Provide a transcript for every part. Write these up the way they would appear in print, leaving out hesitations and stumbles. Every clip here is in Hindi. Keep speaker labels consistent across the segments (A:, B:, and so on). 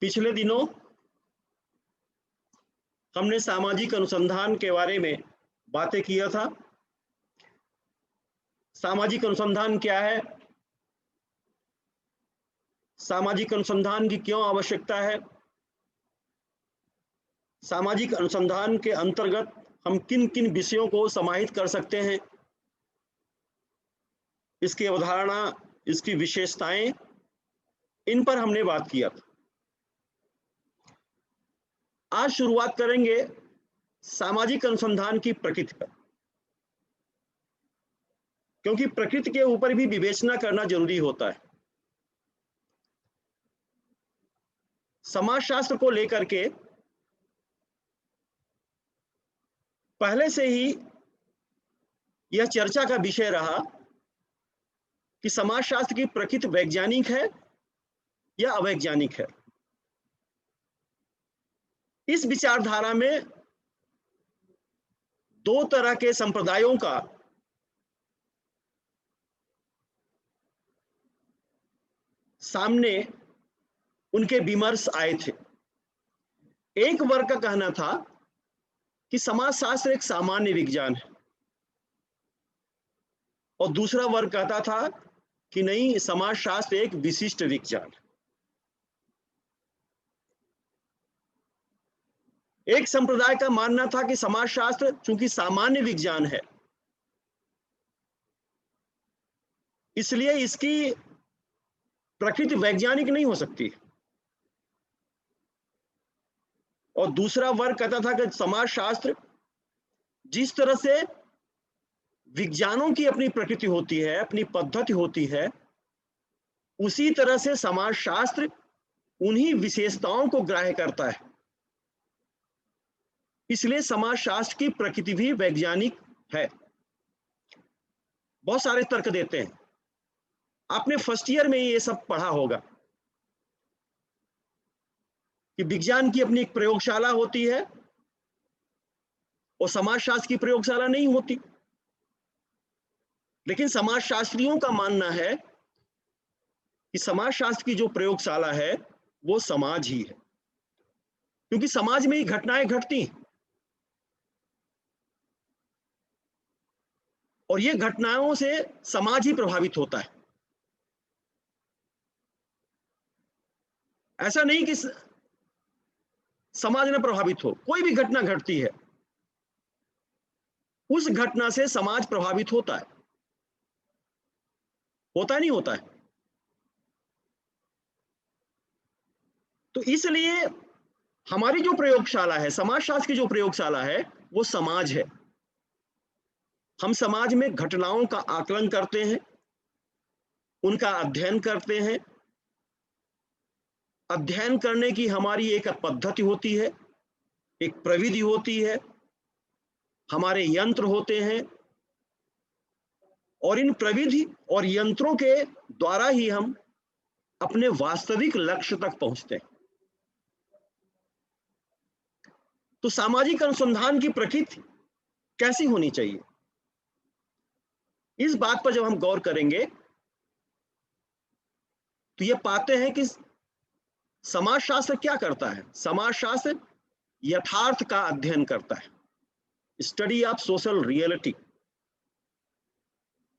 A: पिछले दिनों हमने सामाजिक अनुसंधान के बारे में बातें किया था। सामाजिक अनुसंधान क्या है? सामाजिक अनुसंधान की क्यों आवश्यकता है? सामाजिक अनुसंधान के अंतर्गत हम किन-किन विषयों को समाहित कर सकते हैं? इसकी अवधारणा, इसकी विशेषताएं, इन पर हमने बात किया था। आज शुरुआत करेंगे सामाजिक अनुसंधान की प्रकृति पर, क्योंकि प्रकृति के ऊपर भी विवेचना करना जरूरी होता है। समाजशास्त्र को लेकर के पहले से ही यह चर्चा का विषय रहा कि समाजशास्त्र की प्रकृति वैज्ञानिक है या अवैज्ञानिक है। इस विचारधारा में दो तरह के संप्रदायों का सामने उनके विमर्श आए थे। एक वर्ग का कहना था कि समाजशास्त्र एक सामान्य विज्ञान है, और दूसरा वर्ग कहता था कि नहीं, समाजशास्त्र एक विशिष्ट विज्ञान है। एक संप्रदाय का मानना था कि समाजशास्त्र चूंकि सामान्य विज्ञान है, इसलिए इसकी प्रकृति वैज्ञानिक नहीं हो सकती। और दूसरा वर्ग कहता था कि समाजशास्त्र जिस तरह से विज्ञानों की अपनी प्रकृति होती है, अपनी पद्धति होती है, उसी तरह से समाजशास्त्र उन्हीं विशेषताओं को ग्राह्य करता है। इसलिए समाजशास्त्र की प्रकृति भी वैज्ञानिक है। बहुत सारे तर्क देते हैं। आपने फर्स्ट ईयर में ये सब पढ़ा होगा कि विज्ञान की अपनी एक प्रयोगशाला होती है और समाजशास्त्र की प्रयोगशाला नहीं होती। लेकिन समाजशास्त्रियों का मानना है कि समाजशास्त्र की जो प्रयोगशाला है वो समाज ही है, क्योंकि समाज में ही घटनाएं घटती हैं और ये घटनाओं से समाज ही प्रभावित होता है। ऐसा नहीं कि समाज न प्रभावित हो, कोई भी घटना घटती है, उस घटना से समाज प्रभावित होता है। होता नहीं होता है? तो इसलिए हमारी जो प्रयोगशाला है, समाजशास्त्र की जो प्रयोगशाला है, वो समाज है। हम समाज में घटनाओं का आकलन करते हैं, उनका अध्ययन करते हैं। अध्ययन करने की हमारी एक पद्धति होती है, एक प्रविधि होती है, हमारे यंत्र होते हैं, और इन प्रविधि और यंत्रों के द्वारा ही हम अपने वास्तविक लक्ष्य तक पहुंचते हैं। तो सामाजिक अनुसंधान की प्रकृति कैसी होनी चाहिए, इस बात पर जब हम गौर करेंगे तो ये पाते हैं कि समाजशास्त्र क्या करता है। समाजशास्त्र यथार्थ का अध्ययन करता है, स्टडी ऑफ सोशल रियलिटी।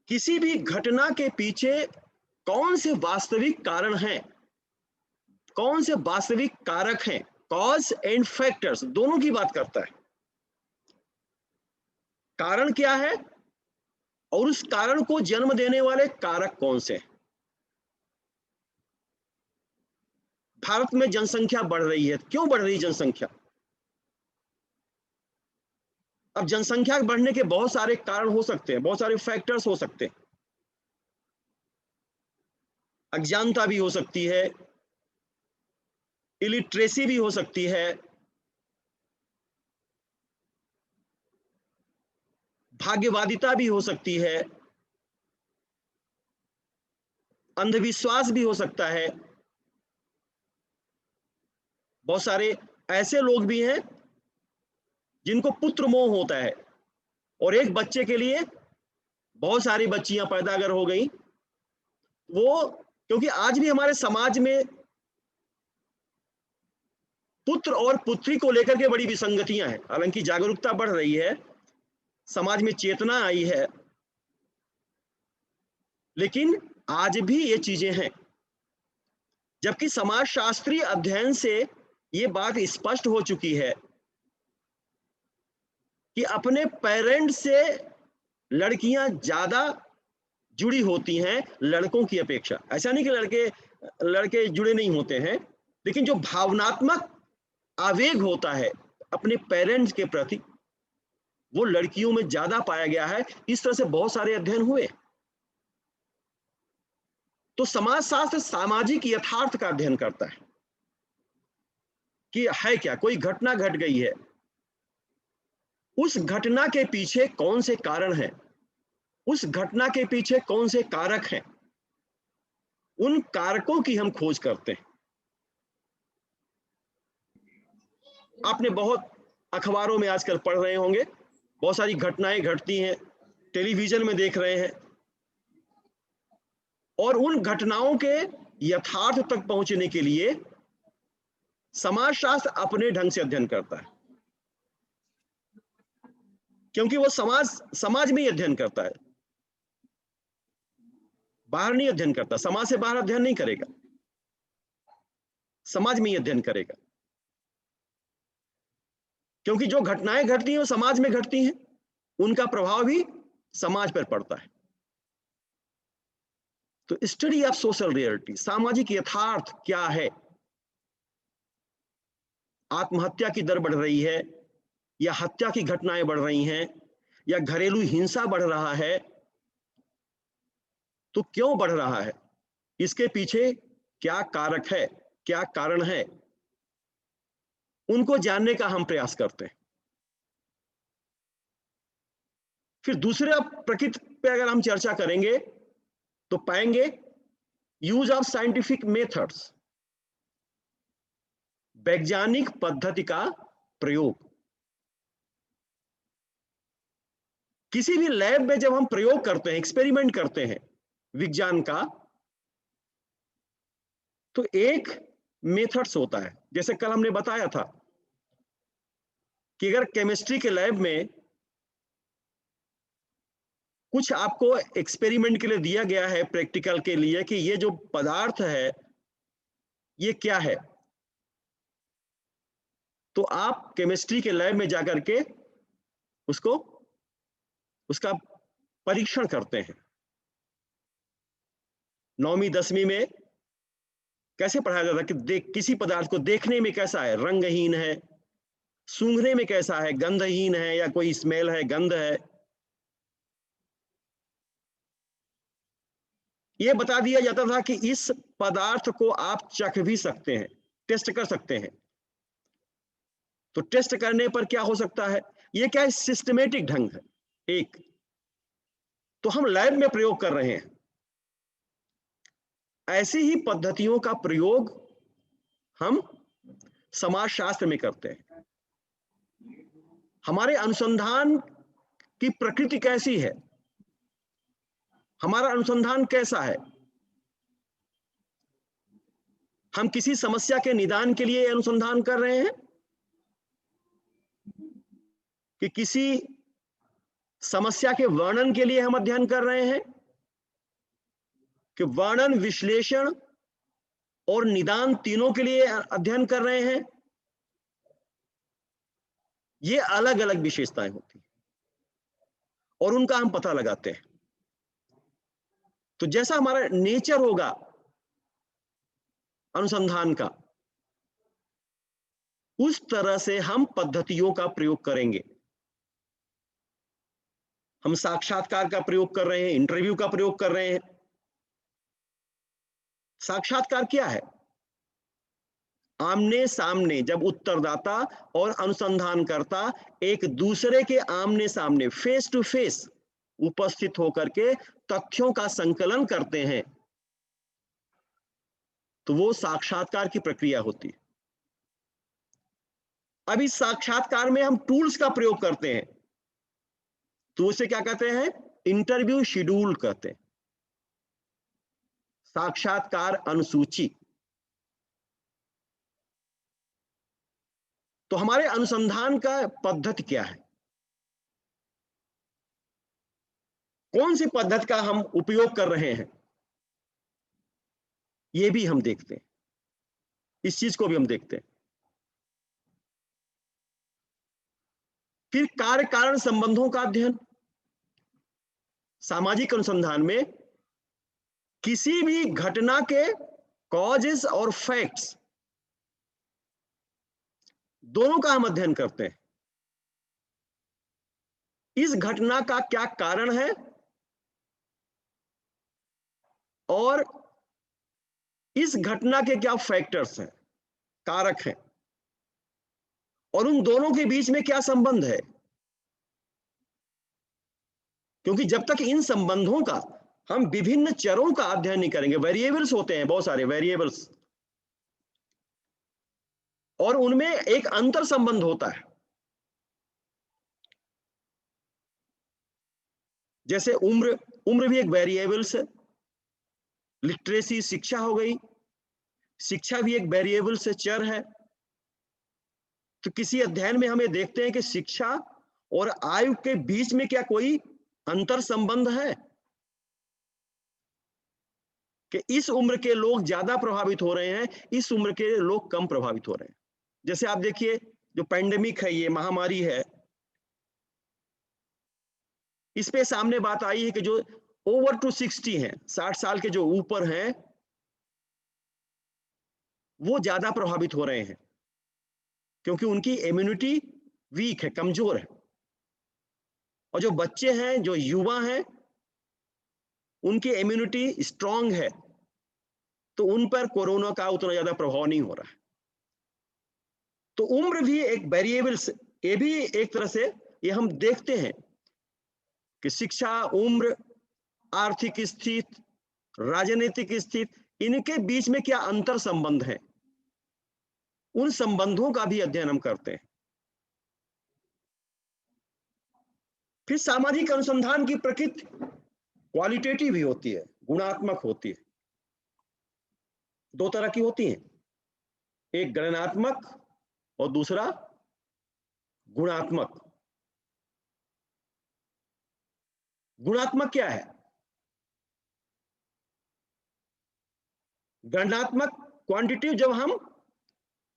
A: किसी भी घटना के पीछे कौन से वास्तविक कारण हैं, कौन से वास्तविक कारक हैं, कॉज एंड फैक्टर्स, दोनों की बात करता है। कारण क्या है और उस कारण को जन्म देने वाले कारक कौन से हैं। भारत में जनसंख्या बढ़ रही है, क्यों बढ़ रही जनसंख्या? अब जनसंख्या बढ़ने के बहुत सारे कारण हो सकते हैं, बहुत सारे फैक्टर्स हो सकते हैं। अज्ञानता भी हो सकती है, इलिटरेसी भी हो सकती है, भाग्यवादिता भी हो सकती है, अंधविश्वास भी हो सकता है। बहुत सारे ऐसे लोग भी हैं जिनको पुत्र मोह होता है, और एक बच्चे के लिए बहुत सारी बच्चियां पैदा अगर हो गई, वो, क्योंकि आज भी हमारे समाज में पुत्र और पुत्री को लेकर के बड़ी विसंगतियां हैं। हालांकि जागरूकता बढ़ रही है, समाज में चेतना आई है, लेकिन आज भी ये चीजें हैं। जबकि समाजशास्त्रीय अध्ययन से ये बात स्पष्ट हो चुकी है कि अपने पेरेंट्स से लड़कियां ज्यादा जुड़ी होती हैं लड़कों की अपेक्षा। ऐसा नहीं कि लड़के लड़के जुड़े नहीं होते हैं, लेकिन जो भावनात्मक आवेग होता है अपने पेरेंट्स के प्रति, वो लड़कियों में ज्यादा पाया गया है। इस तरह से बहुत सारे अध्ययन हुए। तो समाजशास्त्र सामाजिक यथार्थ का अध्ययन करता है कि है क्या, कोई घटना घट गई है, उस घटना के पीछे कौन से कारण हैं, उस घटना के पीछे कौन से कारक हैं, उन कारकों की हम खोज करते हैं। आपने बहुत अखबारों में आजकल पढ़ रहे होंगे, बहुत सारी घटनाएं घटती हैं, टेलीविजन में देख रहे हैं, और उन घटनाओं के यथार्थ तक पहुंचने के लिए समाजशास्त्र अपने ढंग से अध्ययन करता है, क्योंकि वो समाज में ही अध्ययन करता है, बाहर नहीं अध्ययन करता। समाज से बाहर अध्ययन नहीं करेगा, समाज में ही अध्ययन करेगा, क्योंकि जो घटनाएं घटती हैं वो समाज में घटती हैं, उनका प्रभाव भी समाज पर पड़ता है। तो स्टडी ऑफ सोशल रियलिटी, सामाजिक यथार्थ क्या है। आत्महत्या की दर बढ़ रही है, या हत्या की घटनाएं बढ़ रही हैं, या घरेलू हिंसा बढ़ रहा है, तो क्यों बढ़ रहा है, इसके पीछे क्या कारक है, क्या कारण है, उनको जानने का हम प्रयास करते हैं। फिर दूसरे प्रकृति पे अगर हम चर्चा करेंगे तो पाएंगे यूज ऑफ साइंटिफिक मेथड्स, वैज्ञानिक पद्धति का प्रयोग। किसी भी लैब में जब हम प्रयोग करते हैं, एक्सपेरिमेंट करते हैं विज्ञान का, तो एक मेथड्स होता है। जैसे कल हमने बताया था कि अगर केमिस्ट्री के लैब में कुछ आपको एक्सपेरिमेंट के लिए दिया गया है, प्रैक्टिकल के लिए, कि ये जो पदार्थ है ये क्या है, तो आप केमिस्ट्री के लैब में जाकर के उसको उसका परीक्षण करते हैं। 9वीं 10वीं में कैसे पढ़ाया जाता है कि किसी पदार्थ को देखने में कैसा है, रंगहीन है, सूंघने में कैसा है, गंधहीन है, या कोई स्मेल है, गंध है, यह बता दिया जाता था कि इस पदार्थ को आप चख भी सकते हैं, टेस्ट कर सकते हैं। तो टेस्ट करने पर क्या हो सकता है, यह क्या है, सिस्टमेटिक ढंग है एक। तो हम लैब में प्रयोग कर रहे हैं, ऐसी ही पद्धतियों का प्रयोग हम समाजशास्त्र में करते हैं। हमारे अनुसंधान की प्रकृति कैसी है, हमारा अनुसंधान कैसा है, हम किसी समस्या के निदान के लिए अनुसंधान कर रहे हैं कि किसी समस्या के वर्णन के लिए हम अध्ययन कर रहे हैं, कि वर्णन, विश्लेषण और निदान तीनों के लिए अध्ययन कर रहे हैं। ये अलग अलग विशेषताएं होती हैं और उनका हम पता लगाते हैं। तो जैसा हमारा नेचर होगा अनुसंधान का, उस तरह से हम पद्धतियों का प्रयोग करेंगे। हम साक्षात्कार का प्रयोग कर रहे हैं, इंटरव्यू का प्रयोग कर रहे हैं। साक्षात्कार क्या है, आमने सामने, जब उत्तरदाता और अनुसंधानकर्ता एक दूसरे के आमने सामने, फेस टू फेस उपस्थित होकर के तथ्यों का संकलन करते हैं, तो वो साक्षात्कार की प्रक्रिया होती है। अब इस साक्षात्कार में हम टूल्स का प्रयोग करते हैं, तो उसे क्या कहते हैं, इंटरव्यू शेड्यूल कहते हैं, साक्षात्कार अनुसूची। तो हमारे अनुसंधान का पद्धति क्या है? कौन सी पद्धति का हम उपयोग कर रहे हैं? ये भी हम देखते हैं। इस चीज को भी हम देखते हैं। फिर कार्य कारण संबंधों का अध्ययन। सामाजिक अनुसंधान में किसी भी घटना के कॉजेस और फैक्ट्स दोनों का हम अध्ययन करते हैं। इस घटना का क्या कारण है और इस घटना के क्या फैक्टर्स हैं, कारक हैं, और उन दोनों के बीच में क्या संबंध है। क्योंकि जब तक इन संबंधों का हम विभिन्न चरों का अध्ययन नहीं करेंगे, वेरिएबल्स होते हैं, बहुत सारे वेरिएबल्स, और उनमें एक अंतर संबंध होता है। जैसे उम्र, उम्र भी एक वेरिएबल्स है। लिटरेसी शिक्षा हो गई, शिक्षा भी एक वेरिएबल से चर है। तो किसी अध्ययन में हमें देखते हैं कि शिक्षा और आयु के बीच में क्या कोई अंतर संबंध है, कि इस उम्र के लोग ज्यादा प्रभावित हो रहे हैं, इस उम्र के लोग कम प्रभावित हो रहे हैं। जैसे आप देखिए, जो पैंडेमिक है, ये महामारी है, इस पे सामने बात आई है कि जो ओवर टू 60 हैं, 60 साल के जो ऊपर हैं, वो ज्यादा प्रभावित हो रहे हैं, क्योंकि उनकी इम्यूनिटी वीक है, कमजोर है। और जो बच्चे हैं, जो युवा हैं, उनकी इम्यूनिटी स्ट्रांग है, तो उन पर कोरोना का उतना ज्यादा प्रभाव नहीं हो रहा है। तो उम्र भी एक वेरिएबल्स, ये भी एक तरह से ये हम देखते हैं कि शिक्षा, उम्र, आर्थिक स्थिति, राजनीतिक स्थिति, इनके बीच में क्या अंतर संबंध है, उन संबंधों का भी अध्ययन हम करते हैं। फिर सामाजिक अनुसंधान की प्रकृति क्वालिटेटिव भी होती है, गुणात्मक होती है। दो तरह की होती हैं, एक गणनात्मक और दूसरा गुणात्मक। गुणात्मक क्या है? गणनात्मक, क्वांटिटिव, जब हम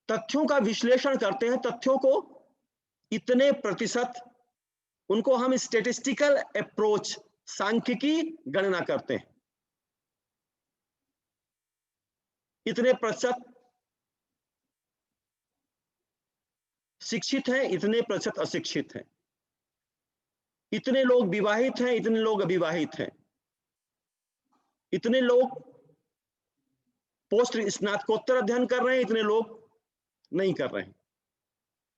A: तथ्यों का विश्लेषण करते हैं, तथ्यों को इतने प्रतिशत, उनको हम स्टेटिस्टिकल अप्रोच, सांख्यिकी गणना करते हैं, इतने प्रतिशत शिक्षित हैं, इतने प्रतिशत अशिक्षित हैं, इतने लोग विवाहित हैं, इतने लोग अविवाहित हैं, इतने लोग पोस्ट स्नातकोत्तर अध्ययन कर रहे हैं, इतने लोग नहीं कर रहे हैं।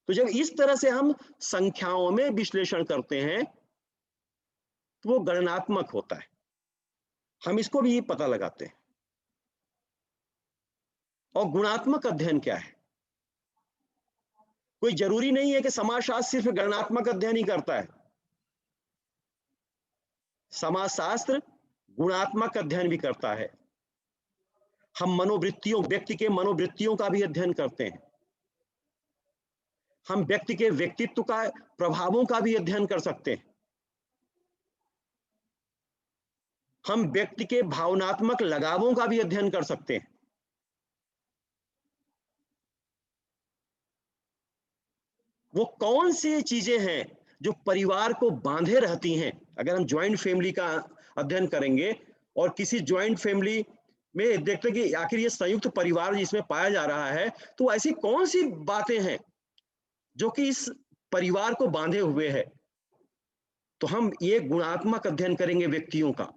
A: तो जब इस तरह से हम संख्याओं में विश्लेषण करते हैं, तो वो गणनात्मक होता है। हम इसको भी पता लगाते हैं। और गुणात्मक अध्ययन क्या है? कोई जरूरी नहीं है कि समाजशास्त्र सिर्फ गणनात्मक अध्ययन ही करता है। समाजशास्त्र गुणात्मक अध्ययन भी करता है। हम मनोवृत्तियों, व्यक्ति के मनोवृत्तियों का भी अध्ययन करते हैं। हम व्यक्ति के व्यक्तित्व का, प्रभावों का भी अध्ययन कर सकते हैं। हम व्यक्ति के भावनात्मक लगावों का भी अध्ययन कर सकते हैं। वो कौन सी चीजें हैं जो परिवार को बांधे रहती हैं। अगर हम ज्वाइंट फैमिली का अध्ययन करेंगे और किसी ज्वाइंट फैमिली में देखते हैं कि आखिर ये संयुक्त परिवार जिसमें पाया जा रहा है, तो ऐसी कौन सी बातें हैं जो कि इस परिवार को बांधे हुए है। तो हम ये गुणात्मक अध्ययन करेंगे व्यक्तियों का,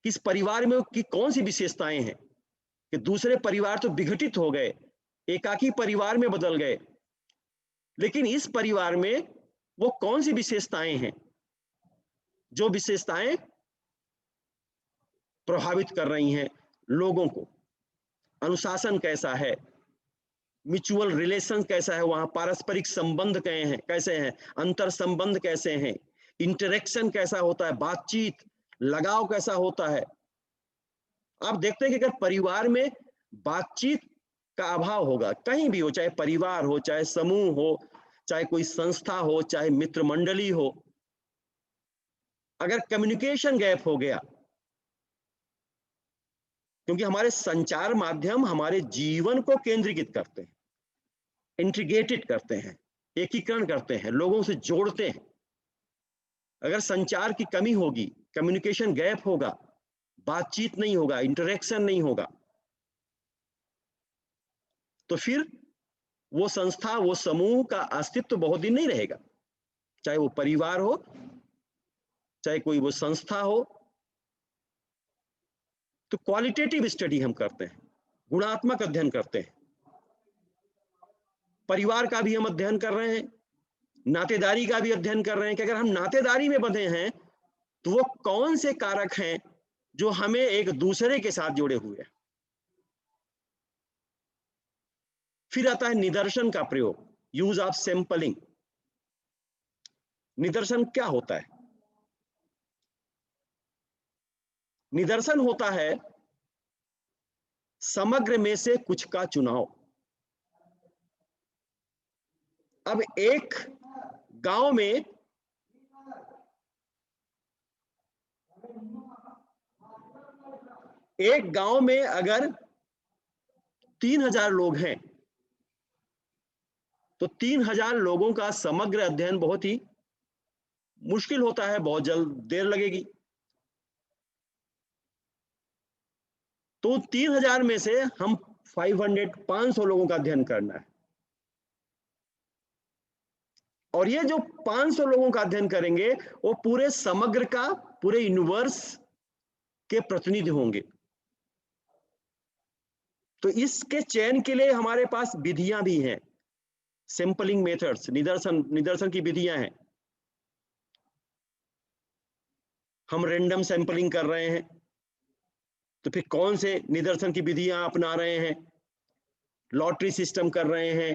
A: इस परिवार में की कौन सी विशेषताएं हैं, कि दूसरे परिवार तो विघटित हो गए, एकाकी परिवार में बदल गए, लेकिन इस परिवार में वो कौन सी विशेषताएं हैं जो विशेषताएं प्रभावित कर रही हैं लोगों को। अनुशासन कैसा है, म्यूचुअल रिलेशन कैसा है, वहां पारस्परिक संबंध कैसे हैं, अंतर संबंध कैसे हैं, इंटरेक्शन कैसा होता है, बातचीत, लगाव कैसा होता है। आप देखते हैं कि अगर परिवार में बातचीत का अभाव होगा, कहीं भी हो, चाहे परिवार हो, चाहे समूह हो, चाहे कोई संस्था हो, चाहे मित्र मंडली हो। अगर कम्युनिकेशन गैप हो गया, क्योंकि हमारे संचार माध्यम हमारे जीवन को केंद्रीकृत करते हैं, इंटीग्रेटेड करते हैं, एकीकरण करते हैं, लोगों से जोड़ते हैं। अगर संचार की कमी होगी, कम्युनिकेशन गैप होगा, बातचीत नहीं होगा, इंटरेक्शन नहीं होगा, तो फिर वो संस्था, वो समूह का अस्तित्व बहुत दिन नहीं रहेगा। चाहे वो परिवार हो, चाहे कोई वो संस्था हो। तो क्वालिटेटिव स्टडी हम करते हैं, गुणात्मक अध्ययन करते हैं। परिवार का भी हम अध्ययन कर रहे हैं, नातेदारी का भी अध्ययन कर रहे हैं कि अगर हम नातेदारी में बंधे हैं तो वो कौन से कारक हैं जो हमें एक दूसरे के साथ जोड़े हुए हैं। फिर आता है निदर्शन का प्रयोग, यूज ऑफ सैंपलिंग। निदर्शन क्या होता है? निदर्शन होता है समग्र में से कुछ का चुनाव। अब एक गांव में अगर 3000 लोग हैं तो 3000 लोगों का समग्र अध्ययन बहुत ही मुश्किल होता है, बहुत जल्द देर लगेगी। तो 3000 में से हम 500 लोगों का अध्ययन करना है, और ये जो 500 लोगों का अध्ययन करेंगे वो पूरे समग्र का, पूरे यूनिवर्स के प्रतिनिधि होंगे। तो इसके चयन के लिए हमारे पास विधियां भी हैं, सैंपलिंग मेथड्स, निदर्शन की विधियां हैं। हम रैंडम सैंपलिंग कर रहे हैं, तो फिर कौन से निदर्शन की विधियां अपना रहे हैं? लॉटरी सिस्टम कर रहे हैं,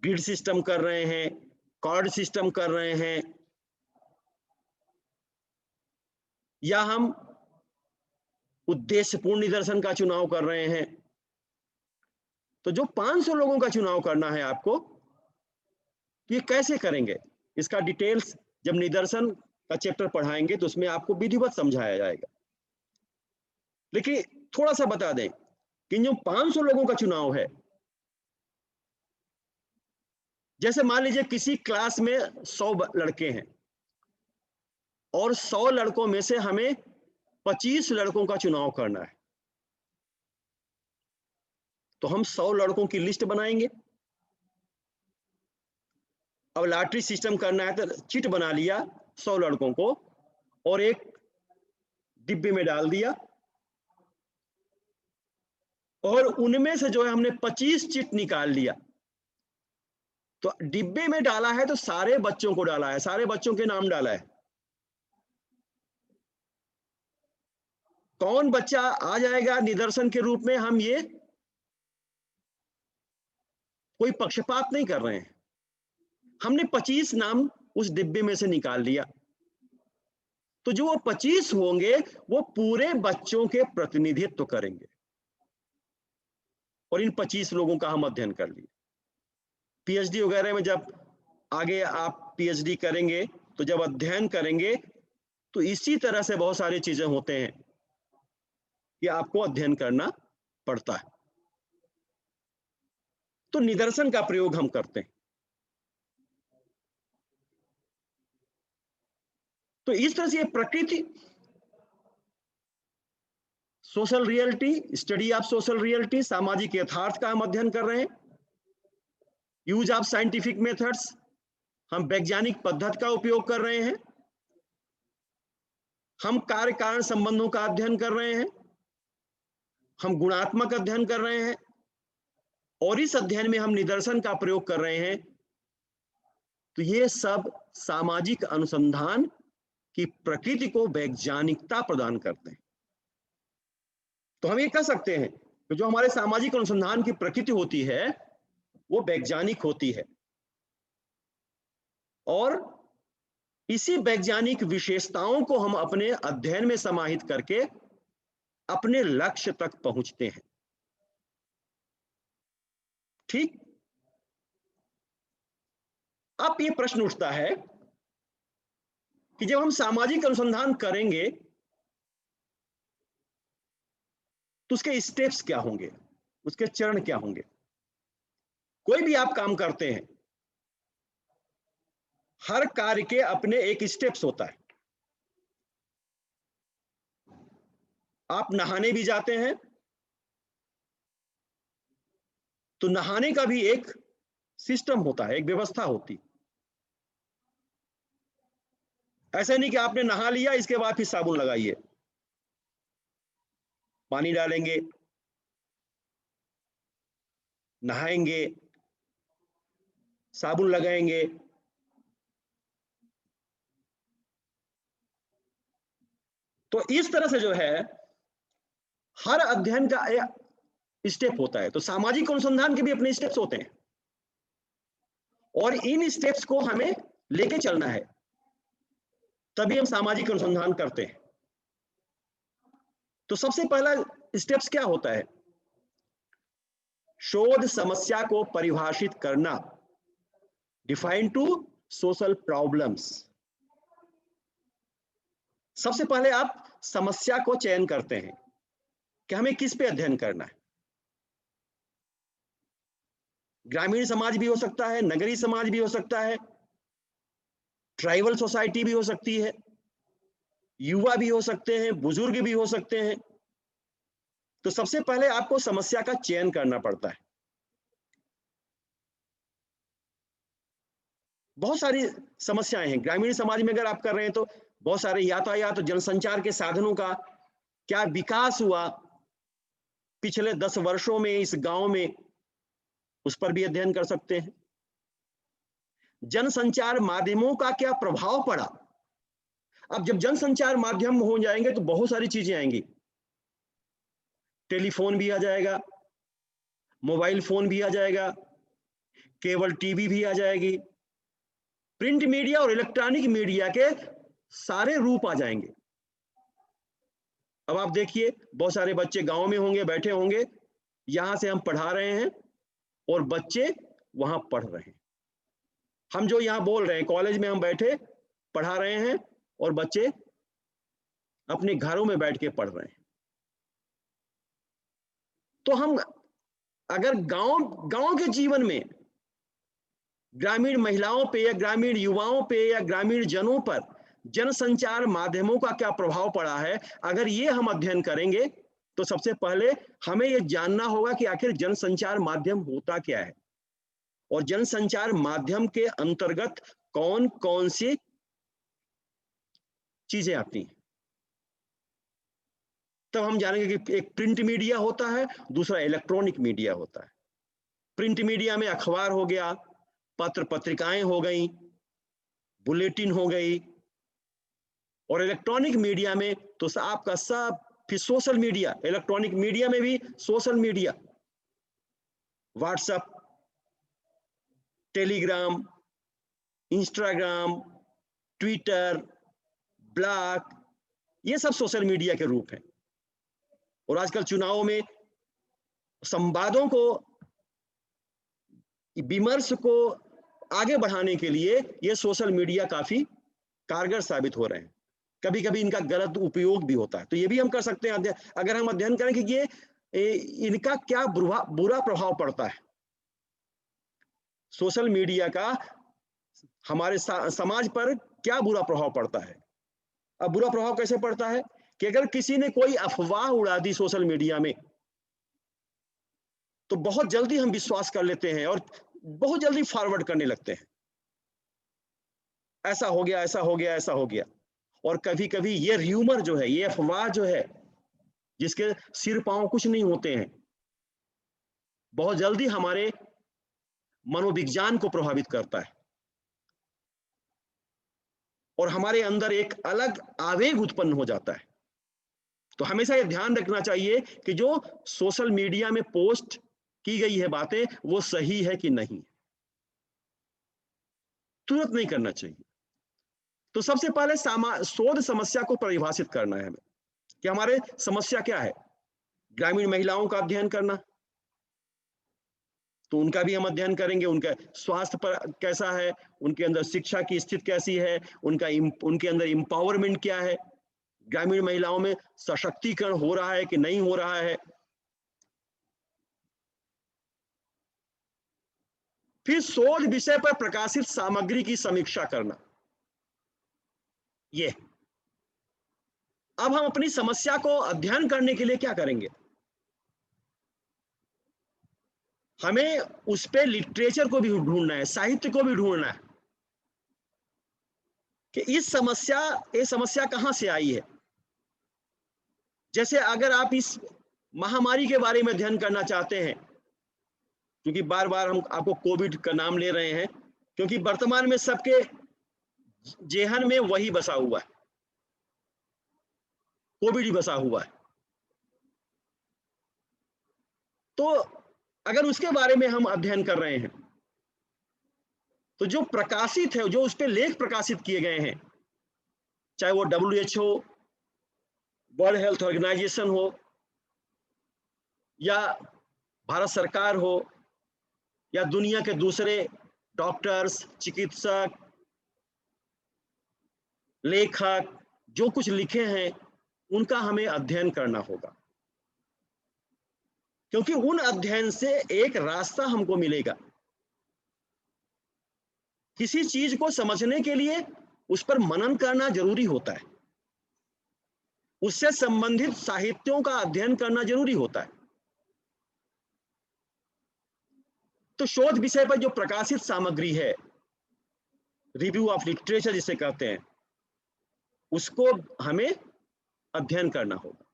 A: ग्रिड सिस्टम कर रहे हैं, कार्ड सिस्टम कर रहे हैं, या हम उद्देश्यपूर्ण निदर्शन का चुनाव कर रहे हैं। तो जो 500 लोगों का चुनाव करना है आपको, तो ये कैसे करेंगे? इसका डिटेल्स जब निदर्शन का चैप्टर पढ़ाएंगे तो उसमें आपको विधिवत समझाया जाएगा। लेकिन थोड़ा सा बता दें कि जो 500 लोगों का चुनाव है, जैसे मान लीजिए किसी क्लास में 100 लड़के हैं और 100 लड़कों में से हमें 25 लड़कों का चुनाव करना है, तो हम 100 लड़कों की लिस्ट बनाएंगे। अब लॉटरी सिस्टम करना है तो चिट बना लिया 100 लड़कों को और एक डिब्बे में डाल दिया, और उनमें से जो है हमने 25 चिट निकाल लिया। तो डिब्बे में डाला है तो सारे बच्चों को डाला है, सारे बच्चों के नाम डाला है। कौन बच्चा आ जाएगा निदर्शन के रूप में, हम ये कोई पक्षपात नहीं कर रहे हैं। हमने 25 नाम उस डिब्बे में से निकाल लिया, तो जो वो 25 होंगे वो पूरे बच्चों के प्रतिनिधित्व करेंगे, और इन 25 लोगों का हम अध्ययन कर लिए। पीएचडी वगैरह में जब आगे आप पीएचडी करेंगे तो जब अध्ययन करेंगे तो इसी तरह से बहुत सारी चीजें होते हैं कि आपको अध्ययन करना पड़ता है। तो निदर्शन का प्रयोग हम करते हैं। तो इस तरह से ये प्रकृति, social reality, study of social reality, सामाजिक यथार्थ का हम अध्ययन कर रहे हैं। यूज ऑफ साइंटिफिक मेथड्स, हम वैज्ञानिक पद्धति का उपयोग कर रहे हैं। हम कार्य कारण संबंधों का अध्ययन कर रहे हैं, हम गुणात्मक अध्ययन कर रहे हैं, और इस अध्ययन में हम निदर्शन का प्रयोग कर रहे हैं। तो ये सब सामाजिक अनुसंधान की प्रकृति को वैज्ञानिकता प्रदान करते हैं। तो हम ये कह सकते हैं कि जो हमारे सामाजिक अनुसंधान की प्रकृति होती है वो वैज्ञानिक होती है, और इसी वैज्ञानिक विशेषताओं को हम अपने अध्ययन में समाहित करके अपने लक्ष्य तक पहुंचते हैं। ठीक। अब ये प्रश्न उठता है कि जब हम सामाजिक अनुसंधान करेंगे तो उसके स्टेप्स क्या होंगे, उसके चरण क्या होंगे। कोई भी आप काम करते हैं, हर कार्य के अपने एक स्टेप्स होता है। आप नहाने भी जाते हैं तो नहाने का भी एक सिस्टम होता है, एक व्यवस्था होती। ऐसा नहीं कि आपने नहा लिया इसके बाद फिर साबुन लगाइए, पानी डालेंगे, नहाएंगे, साबुन लगाएंगे। तो इस तरह से जो है हर अध्ययन का एक स्टेप होता है। तो सामाजिक अनुसंधान के भी अपने स्टेप्स होते हैं और इन स्टेप्स को हमें लेके चलना है, तभी हम सामाजिक अनुसंधान करते हैं। तो सबसे पहला स्टेप्स क्या होता है? शोध समस्या को परिभाषित करना, डिफाइन टू सोशल प्रॉब्लम्स। सबसे पहले आप समस्या को चयन करते हैं कि हमें किस पे अध्ययन करना है। ग्रामीण समाज भी हो सकता है, नगरीय समाज भी हो सकता है, ट्राइबल सोसाइटी भी हो सकती है, युवा भी हो सकते हैं, बुजुर्ग भी हो सकते हैं। तो सबसे पहले आपको समस्या का चयन करना पड़ता है। बहुत सारी समस्याएं हैं ग्रामीण समाज में। अगर आप कर रहे हैं तो बहुत सारे यातायात तो जनसंचार के साधनों का क्या विकास हुआ पिछले 10 वर्षों में इस गांव में, उस पर भी अध्ययन कर सकते हैं। जनसंचार माध्यमों का क्या प्रभाव पड़ा। अब जब जनसंचार माध्यम हो जाएंगे तो बहुत सारी चीजें आएंगी। टेलीफोन भी आ जाएगा, मोबाइल फोन भी आ जाएगा, केबल टीवी भी आ जाएगी, प्रिंट मीडिया और इलेक्ट्रॉनिक मीडिया के सारे रूप आ जाएंगे। अब आप देखिए बहुत सारे बच्चे गांव में होंगे, बैठे होंगे, यहां से हम पढ़ा रहे हैं और बच्चे वहां पढ़ रहे हैं। हम जो यहां बोल रहे हैं कॉलेज में हम बैठे पढ़ा रहे हैं और बच्चे अपने घरों में बैठ के पढ़ रहे हैं। तो हम अगर गांव गांव के जीवन में ग्रामीण महिलाओं पे या ग्रामीण युवाओं पे या ग्रामीण जनों पर जनसंचार माध्यमों का क्या प्रभाव पड़ा है, अगर ये हम अध्ययन करेंगे तो सबसे पहले हमें यह जानना होगा कि आखिर जनसंचार माध्यम होता क्या है और जनसंचार माध्यम के अंतर्गत कौन कौन सी चीजें आती हैं। तब हम जानेंगे कि एक प्रिंट मीडिया होता है, दूसरा इलेक्ट्रॉनिक मीडिया होता है। प्रिंट मीडिया में अखबार हो गया, पत्र पत्रिकाएं हो गई, बुलेटिन हो गई, और इलेक्ट्रॉनिक मीडिया में तो आपका सब, फिर सोशल मीडिया, इलेक्ट्रॉनिक मीडिया में भी social media, WhatsApp, Telegram, Instagram, Twitter, blog, ये सब सोशल मीडिया के रूप हैं। और आजकल चुनावों में संवादों को, विमर्श को आगे बढ़ाने के लिए ये सोशल मीडिया काफी कारगर साबित हो रहे हैं। कभी कभी इनका गलत उपयोग भी होता है, तो ये भी हम कर सकते हैं अगर हम अध्ययन करें कि ये इनका क्या बुरा प्रभाव पड़ता है। सोशल मीडिया का हमारे समाज पर क्या बुरा प्रभाव पड़ता है। अब बुरा प्रभाव कैसे पड़ता है कि अगर किसी ने कोई अफवाह उड़ा दी सोशल मीडिया में तो बहुत जल्दी हम विश्वास कर लेते हैं और बहुत जल्दी फॉरवर्ड करने लगते हैं, ऐसा हो गया, ऐसा हो गया, ऐसा हो गया। और कभी कभी ये र्यूमर जो है, ये अफवाह जो है, जिसके सिर पांव कुछ नहीं होते हैं, बहुत जल्दी हमारे मनोविज्ञान को प्रभावित करता है और हमारे अंदर एक अलग आवेग उत्पन्न हो जाता है। तो हमेशा ये ध्यान रखना चाहिए कि जो सोशल मीडिया में पोस्ट की गई है बातें वो सही है कि नहीं, तुरंत नहीं करना चाहिए। तो सबसे पहले शोध समस्या को परिभाषित करना है हमें। कि हमारे समस्या क्या है। ग्रामीण महिलाओं का अध्ययन करना, तो उनका भी हम अध्ययन करेंगे, उनका स्वास्थ्य पर कैसा है, उनके अंदर शिक्षा की स्थिति कैसी है, उनके अंदर एम्पावरमेंट क्या है, ग्रामीण महिलाओं में सशक्तिकरण हो रहा है कि नहीं हो रहा है। फिर शोध विषय पर प्रकाशित सामग्री की समीक्षा करना। ये अब हम अपनी समस्या को अध्ययन करने के लिए क्या करेंगे, हमें उस पे लिटरेचर को भी ढूंढना है, साहित्य को भी ढूंढना है कि ये समस्या कहां से आई है। जैसे अगर आप इस महामारी के बारे में अध्ययन करना चाहते हैं, क्योंकि बार बार हम आपको कोविड का नाम ले रहे हैं, क्योंकि वर्तमान में सबके जेहन में वही बसा हुआ है, कोविड ही बसा हुआ है। तो अगर उसके बारे में हम अध्ययन कर रहे हैं, तो जो प्रकाशित है, जो उस पे लेख प्रकाशित किए गए हैं, चाहे वो WHO, वर्ल्ड हेल्थ ऑर्गेनाइजेशन हो, या भारत सरकार हो, या दुनिया के दूसरे डॉक्टर्स, चिकित्सक, लेखक जो कुछ लिखे हैं, उनका हमें अध्ययन करना होगा, क्योंकि उन अध्ययन से एक रास्ता हमको मिलेगा। किसी चीज को समझने के लिए उस पर मनन करना जरूरी होता है, उससे संबंधित साहित्यों का अध्ययन करना जरूरी होता है। तो शोध विषय पर जो प्रकाशित सामग्री है, रिव्यू ऑफ लिटरेचर जिसे कहते हैं, उसको हमें अध्ययन करना होगा।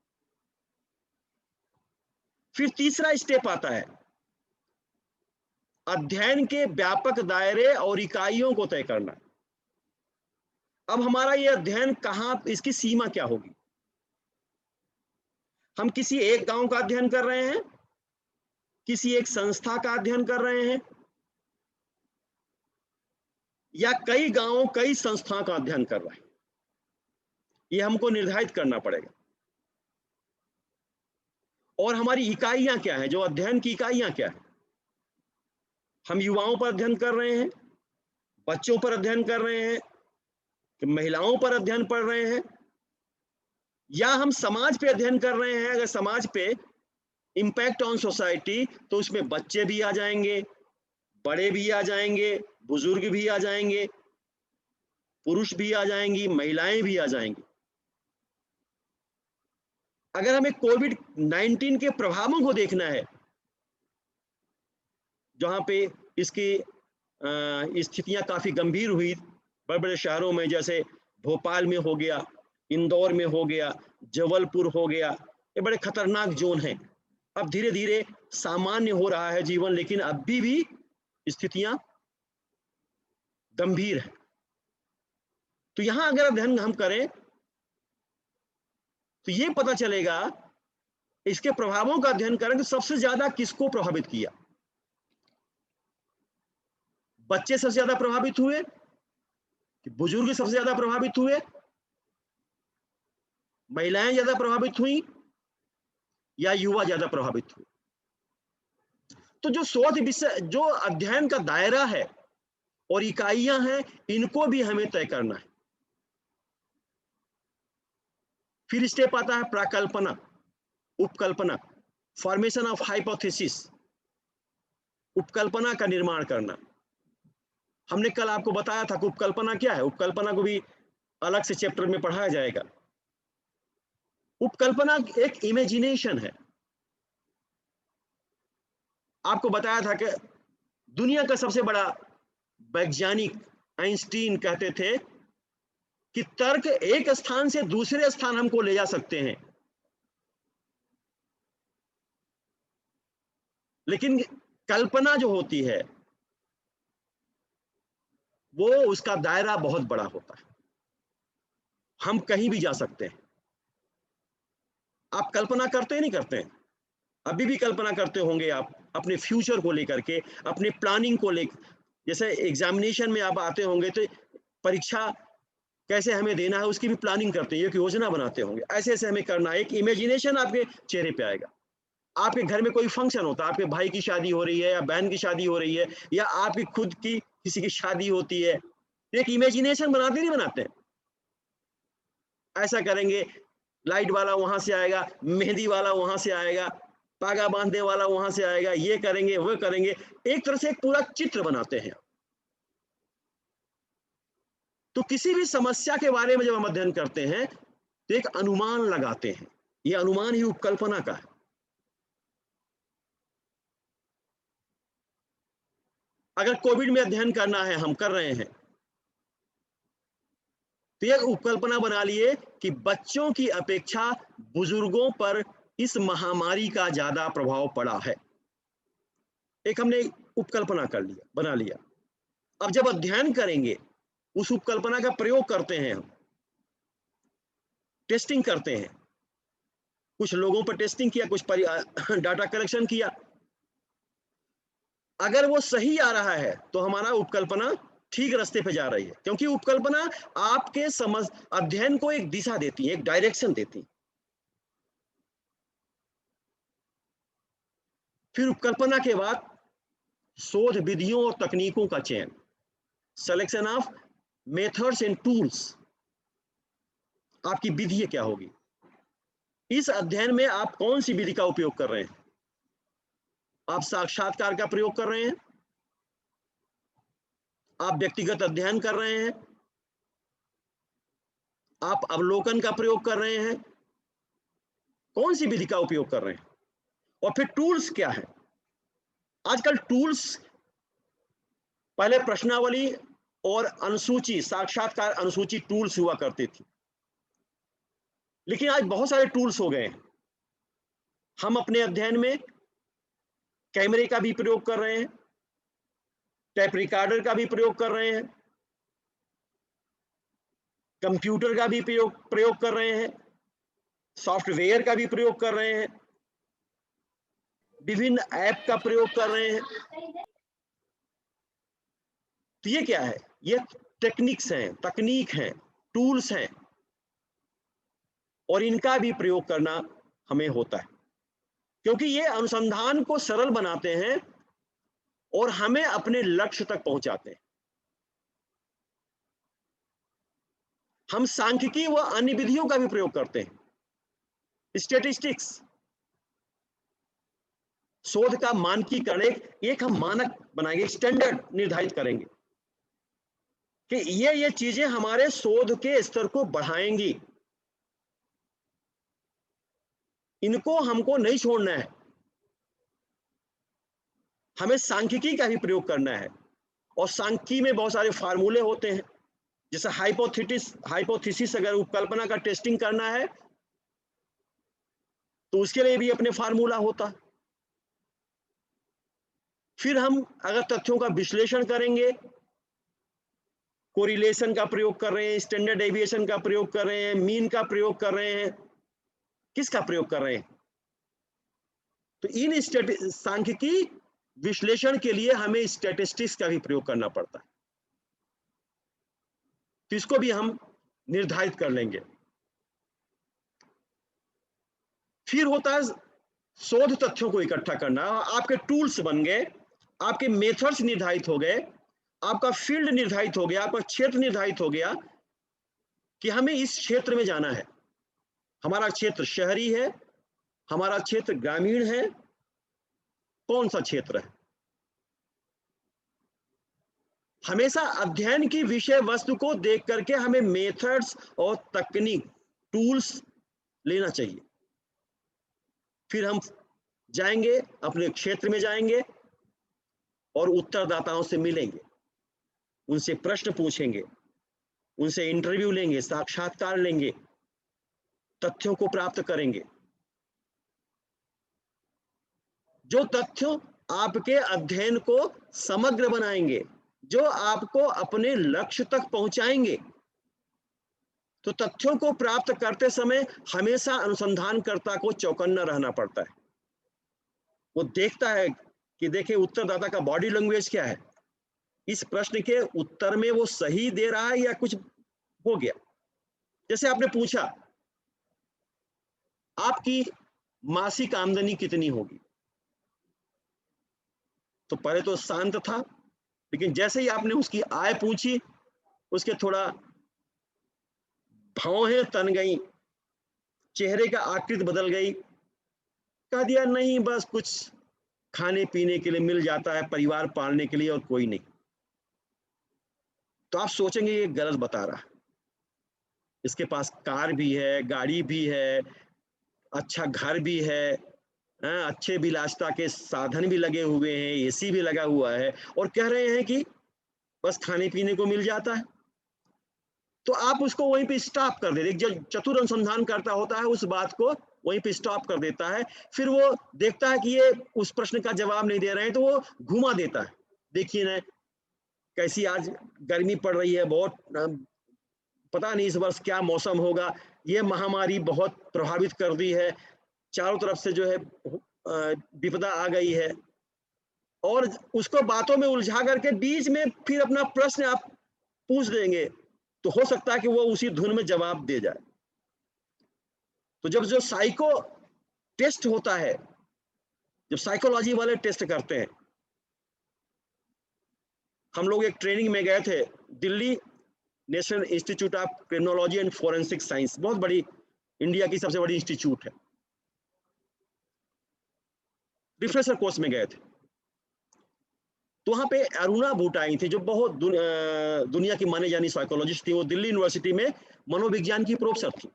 A: फिर तीसरा स्टेप आता है अध्ययन के व्यापक दायरे और इकाइयों को तय करना। अब हमारा ये अध्ययन कहां, इसकी सीमा क्या होगी। हम किसी एक गांव का अध्ययन कर रहे हैं, किसी एक संस्था का अध्ययन कर रहे हैं, या कई गांवों, कई संस्थाओं का अध्ययन कर रहे हैं, ये हमको निर्धारित करना पड़ेगा। और हमारी इकाइयां क्या है, जो अध्ययन की इकाइयां क्या है। हम युवाओं पर अध्ययन कर रहे हैं, बच्चों पर अध्ययन कर रहे हैं, कि महिलाओं पर अध्ययन पढ़ रहे हैं, या हम समाज पे अध्ययन कर रहे हैं। अगर समाज पे इम्पैक्ट ऑन सोसाइटी, तो उसमें बच्चे भी आ जाएंगे, बड़े भी आ जाएंगे, बुजुर्ग भी आ जाएंगे, पुरुष भी आ जाएंगी, महिलाएं भी आ जाएंगी। अगर हमें कोविड-19 के प्रभावों को देखना है, जहां पे इसकी स्थितियां काफी गंभीर हुई बड़े बड़े शहरों में, जैसे भोपाल में हो गया, इंदौर में हो गया, जबलपुर हो गया, ये बड़े खतरनाक जोन हैं। अब धीरे धीरे सामान्य हो रहा है जीवन, लेकिन अभी भी स्थितियां गंभीर है। तो यहां अगर अध्ययन हम करें, तो ये पता चलेगा, इसके प्रभावों का अध्ययन करें, तो सबसे ज्यादा किसको प्रभावित किया। बच्चे सबसे ज्यादा प्रभावित हुए कि बुजुर्ग सबसे ज्यादा प्रभावित हुए, महिलाएं ज्यादा प्रभावित हुई, या युवा ज्यादा प्रभावित हुए। तो जो शोध विषय, जो अध्ययन का दायरा है और इकाइयां हैं, इनको भी हमें तय करना है। फिर स्टेप आता है प्राकल्पना, उपकल्पना, फॉर्मेशन ऑफ हाइपोथेसिस, उपकल्पना का निर्माण करना। हमने कल आपको बताया था कि उपकल्पना क्या है, उपकल्पना को भी अलग से चैप्टर में पढ़ाया जाएगा। उपकल्पना एक इमेजिनेशन है। आपको बताया था कि दुनिया का सबसे बड़ा वैज्ञानिक आइंस्टीन कहते थे कि तर्क एक स्थान से दूसरे स्थान हमको ले जा सकते हैं, लेकिन कल्पना जो होती है, वो उसका दायरा बहुत बड़ा होता है, हम कहीं भी जा सकते हैं। आप कल्पना करते हैं, नहीं करते हैं, अभी भी कल्पना करते होंगे आप अपने फ्यूचर को लेकर के, अपने प्लानिंग को लेकर। जैसे एग्जामिनेशन में आप आते होंगे, तो परीक्षा कैसे हमें देना है उसकी भी प्लानिंग करते हैं, एक योजना बनाते होंगे, ऐसे ऐसे हमें करना है, एक इमेजिनेशन आपके चेहरे पे आएगा। आपके घर में कोई फंक्शन होता है, आपके भाई की शादी हो रही है या बहन की शादी हो रही है या आपकी खुद की किसी की शादी होती है, एक इमेजिनेशन बनाते नहीं बनाते हैं? ऐसा करेंगे, लाइट वाला वहां से आएगा, मेहंदी वाला वहां से आएगा, धागा बांधने वाला वहां से आएगा, ये करेंगे वो करेंगे, एक तरह से एक पूरा चित्र बनाते हैं। तो किसी भी समस्या के बारे में जब हम अध्ययन करते हैं तो एक अनुमान लगाते हैं, ये अनुमान ही उपकल्पना का है। अगर कोविड में अध्ययन करना है, हम कर रहे हैं, तो एक उपकल्पना बना लिए कि बच्चों की अपेक्षा बुजुर्गों पर इस महामारी का ज्यादा प्रभाव पड़ा है। एक हमने उपकल्पना कर लिया, बना लिया। अब जब अध्ययन करेंगे, उस उपकल्पना का प्रयोग करते हैं, हम टेस्टिंग करते हैं, कुछ लोगों पर टेस्टिंग किया, कुछ डाटा कलेक्शन किया। अगर वो सही आ रहा है तो हमारा उपकल्पना ठीक रास्ते पे जा रही है, क्योंकि उपकल्पना आपके समझ अध्ययन को एक दिशा देती है, एक डायरेक्शन देती है। फिर उपकल्पना के बाद शोध विधियों और तकनीकों का चयन, selection of methods and tools. आपकी विधि क्या होगी, इस अध्ययन में आप कौन सी विधि का उपयोग कर रहे हैं? आप साक्षात्कार का प्रयोग कर रहे हैं, आप व्यक्तिगत अध्ययन कर रहे हैं, आप अवलोकन का प्रयोग कर रहे हैं, कौन सी विधि का उपयोग कर रहे हैं? और फिर टूल्स क्या है? आजकल टूल्स, पहले प्रश्नावली और अनुसूची, साक्षात्कार अनुसूची टूल्स हुआ करती थी, लेकिन आज बहुत सारे टूल्स हो गए हैं। हम अपने अध्ययन में कैमरे का भी प्रयोग कर रहे हैं, टेप रिकॉर्डर का भी प्रयोग कर रहे हैं, कंप्यूटर का भी प्रयोग कर रहे हैं, सॉफ्टवेयर का भी प्रयोग कर रहे हैं, विभिन्न ऐप का प्रयोग कर रहे हैं। तो ये क्या है? ये टेक्निक्स हैं, तकनीक हैं, टूल्स हैं, और इनका भी प्रयोग करना हमें होता है, क्योंकि ये अनुसंधान को सरल बनाते हैं और हमें अपने लक्ष्य तक पहुंचाते हैं। हम सांख्यिकी व अन्य विधियों का भी प्रयोग करते हैं, स्टैटिस्टिक्स, शोध का मानकीकरण, एक हम मानक बनाएंगे, स्टैंडर्ड निर्धारित करेंगे कि ये चीजें हमारे शोध के स्तर को बढ़ाएंगी, इनको हमको नहीं छोड़ना है, हमें सांख्यिकी का भी प्रयोग करना है। और सांख्यिकी में बहुत सारे फार्मूले होते हैं, जैसे हाइपोथेसिस अगर उपकल्पना का टेस्टिंग करना है तो उसके लिए भी अपने फार्मूला होता। फिर हम अगर तथ्यों का विश्लेषण करेंगे, कोरिलेशन का प्रयोग कर रहे हैं, स्टैंडर्ड डेविएशन का प्रयोग कर रहे हैं, मीन का प्रयोग कर रहे हैं, किसका प्रयोग कर रहे हैं? तो इन सांख्यिकी विश्लेषण के लिए हमें स्टैटिस्टिक्स का भी प्रयोग करना पड़ता है, तो इसको भी हम निर्धारित कर लेंगे। फिर होता है शोध तथ्यों को इकट्ठा करना। आपके टूल्स बन गए, आपके मेथड्स निर्धारित हो गए, आपका फील्ड निर्धारित हो गया, आपका क्षेत्र निर्धारित हो गया कि हमें इस क्षेत्र में जाना है। हमारा क्षेत्र शहरी है, हमारा क्षेत्र ग्रामीण है, कौन सा क्षेत्र है? हमेशा अध्ययन की विषय वस्तु को देख करके हमें मेथड्स और तकनीक, टूल्स लेना चाहिए। फिर हम जाएंगे, अपने क्षेत्र में जाएंगे और उत्तरदाताओं से मिलेंगे, उनसे प्रश्न पूछेंगे, उनसे इंटरव्यू लेंगे, साक्षात्कार लेंगे, तथ्यों को प्राप्त करेंगे। जो तथ्य आपके अध्ययन को समग्र बनाएंगे, जो आपको अपने लक्ष्य तक पहुंचाएंगे। तो तथ्यों को प्राप्त करते समय हमेशा अनुसंधानकर्ता को चौकन्ना रहना पड़ता है। वो देखता है कि देखिए उत्तरदाता का बॉडी लैंग्वेज क्या है, इस प्रश्न के उत्तर में वो सही दे रहा है या कुछ हो गया। जैसे आपने पूछा आपकी मासिक आमदनी कितनी होगी, तो पहले तो शांत था, लेकिन जैसे ही आपने उसकी आय पूछी, उसके थोड़ा भौहें तन गई, चेहरे का आकृति बदल गई, कह दिया नहीं बस कुछ खाने पीने के लिए मिल जाता है, परिवार पालने के लिए और कोई नहीं। तो आप सोचेंगे ये गलत बता रहा है, इसके पास कार भी है, गाड़ी भी है, अच्छा घर भी है, अच्छे विलासिता के साधन भी लगे हुए हैं, एसी भी लगा हुआ है, और कह रहे हैं कि बस खाने पीने को मिल जाता है। तो आप उसको वहीं पे स्टॉप कर देते, जो चतुर अनुसंधान करता होता है उस बात को वहीं पे स्टॉप कर देता है। फिर वो देखता है कि ये उस प्रश्न का जवाब नहीं दे रहे हैं, तो वो घुमा देता है। देखिए ना कैसी आज गर्मी पड़ रही है, बहुत पता नहीं इस वर्ष क्या मौसम होगा, ये महामारी बहुत प्रभावित कर दी है, चारों तरफ से जो है विपदा आ गई है, और उसको बातों में उलझा करके बीच में फिर अपना प्रश्न आप पूछ देंगे, तो हो सकता है कि वो उसी धुन में जवाब दे जाए। तो जब जो साइको टेस्ट होता है, जब साइकोलॉजी वाले टेस्ट करते हैं, हम लोग एक ट्रेनिंग में गए थे Delhi national institute of criminology and forensic science, बहुत बड़ी इंडिया की सबसे बड़ी इंस्टीट्यूट है, रिफ्रेशर कोर्स में गए थे। तो वहाँ पे अरुणा बूट आई थी, जो बहुत दुनिया की मानी जानी साइकोलॉजिस्ट थी, वो दिल्ली यूनिवर्सिटी में मनोविज्ञान की प्रोफेसर थी।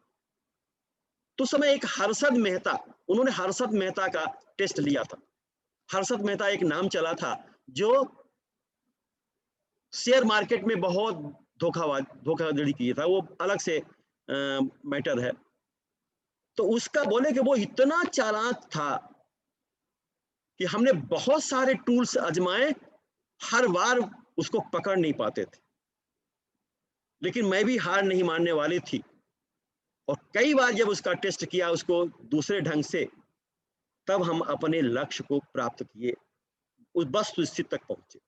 A: तो समय एक हर्षद मेहता, उन्होंने हर्षद मेहता का टेस्ट लिया था। हर्षद मेहता एक नाम चला था जो शेयर मार्केट में बहुत धोखाधड़ी किया था, वो अलग से मैटर है। तो उसका बोले कि वो इतना चालाक था कि हमने बहुत सारे टूल्स आजमाए, हर बार उसको पकड़ नहीं पाते थे, लेकिन मैं भी हार नहीं मानने वाली थी, और कई बार जब उसका टेस्ट किया उसको दूसरे ढंग से, तब हम अपने लक्ष्य को प्राप्त किए, उस वस्तु स्थिति तक पहुंचे।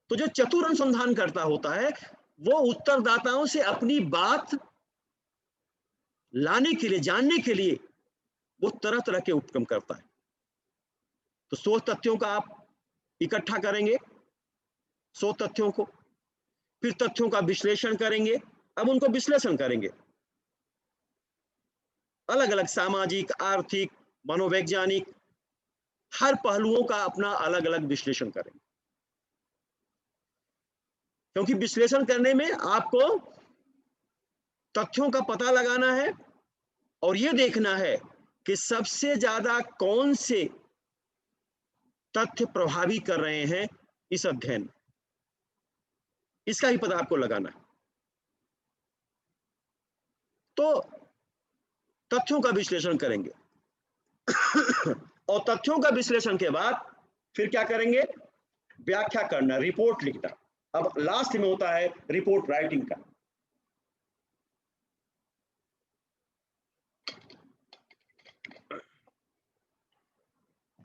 A: तो जो चतुर अनुसंधान करता होता है, वो उत्तरदाताओं से अपनी बात लाने के लिए, जानने के लिए वो तरह तरह के उपक्रम करता है। तो 100 तथ्यों का आप इकट्ठा करेंगे, 100 तथ्यों को, फिर तथ्यों का विश्लेषण करेंगे। अब उनको विश्लेषण करेंगे, अलग अलग सामाजिक, आर्थिक, मनोवैज्ञानिक, हर पहलुओं का अपना अलग अलग विश्लेषण करेंगे, क्योंकि विश्लेषण करने में आपको तथ्यों का पता लगाना है, और ये देखना है कि सबसे ज्यादा कौन से तथ्य प्रभावी कर रहे हैं इस अध्ययन, इसका ही पता आपको लगाना है। तो तथ्यों का विश्लेषण करेंगे और तथ्यों का विश्लेषण के बाद फिर क्या करेंगे, व्याख्या करना, रिपोर्ट लिखना। अब लास्ट में होता है रिपोर्ट राइटिंग का।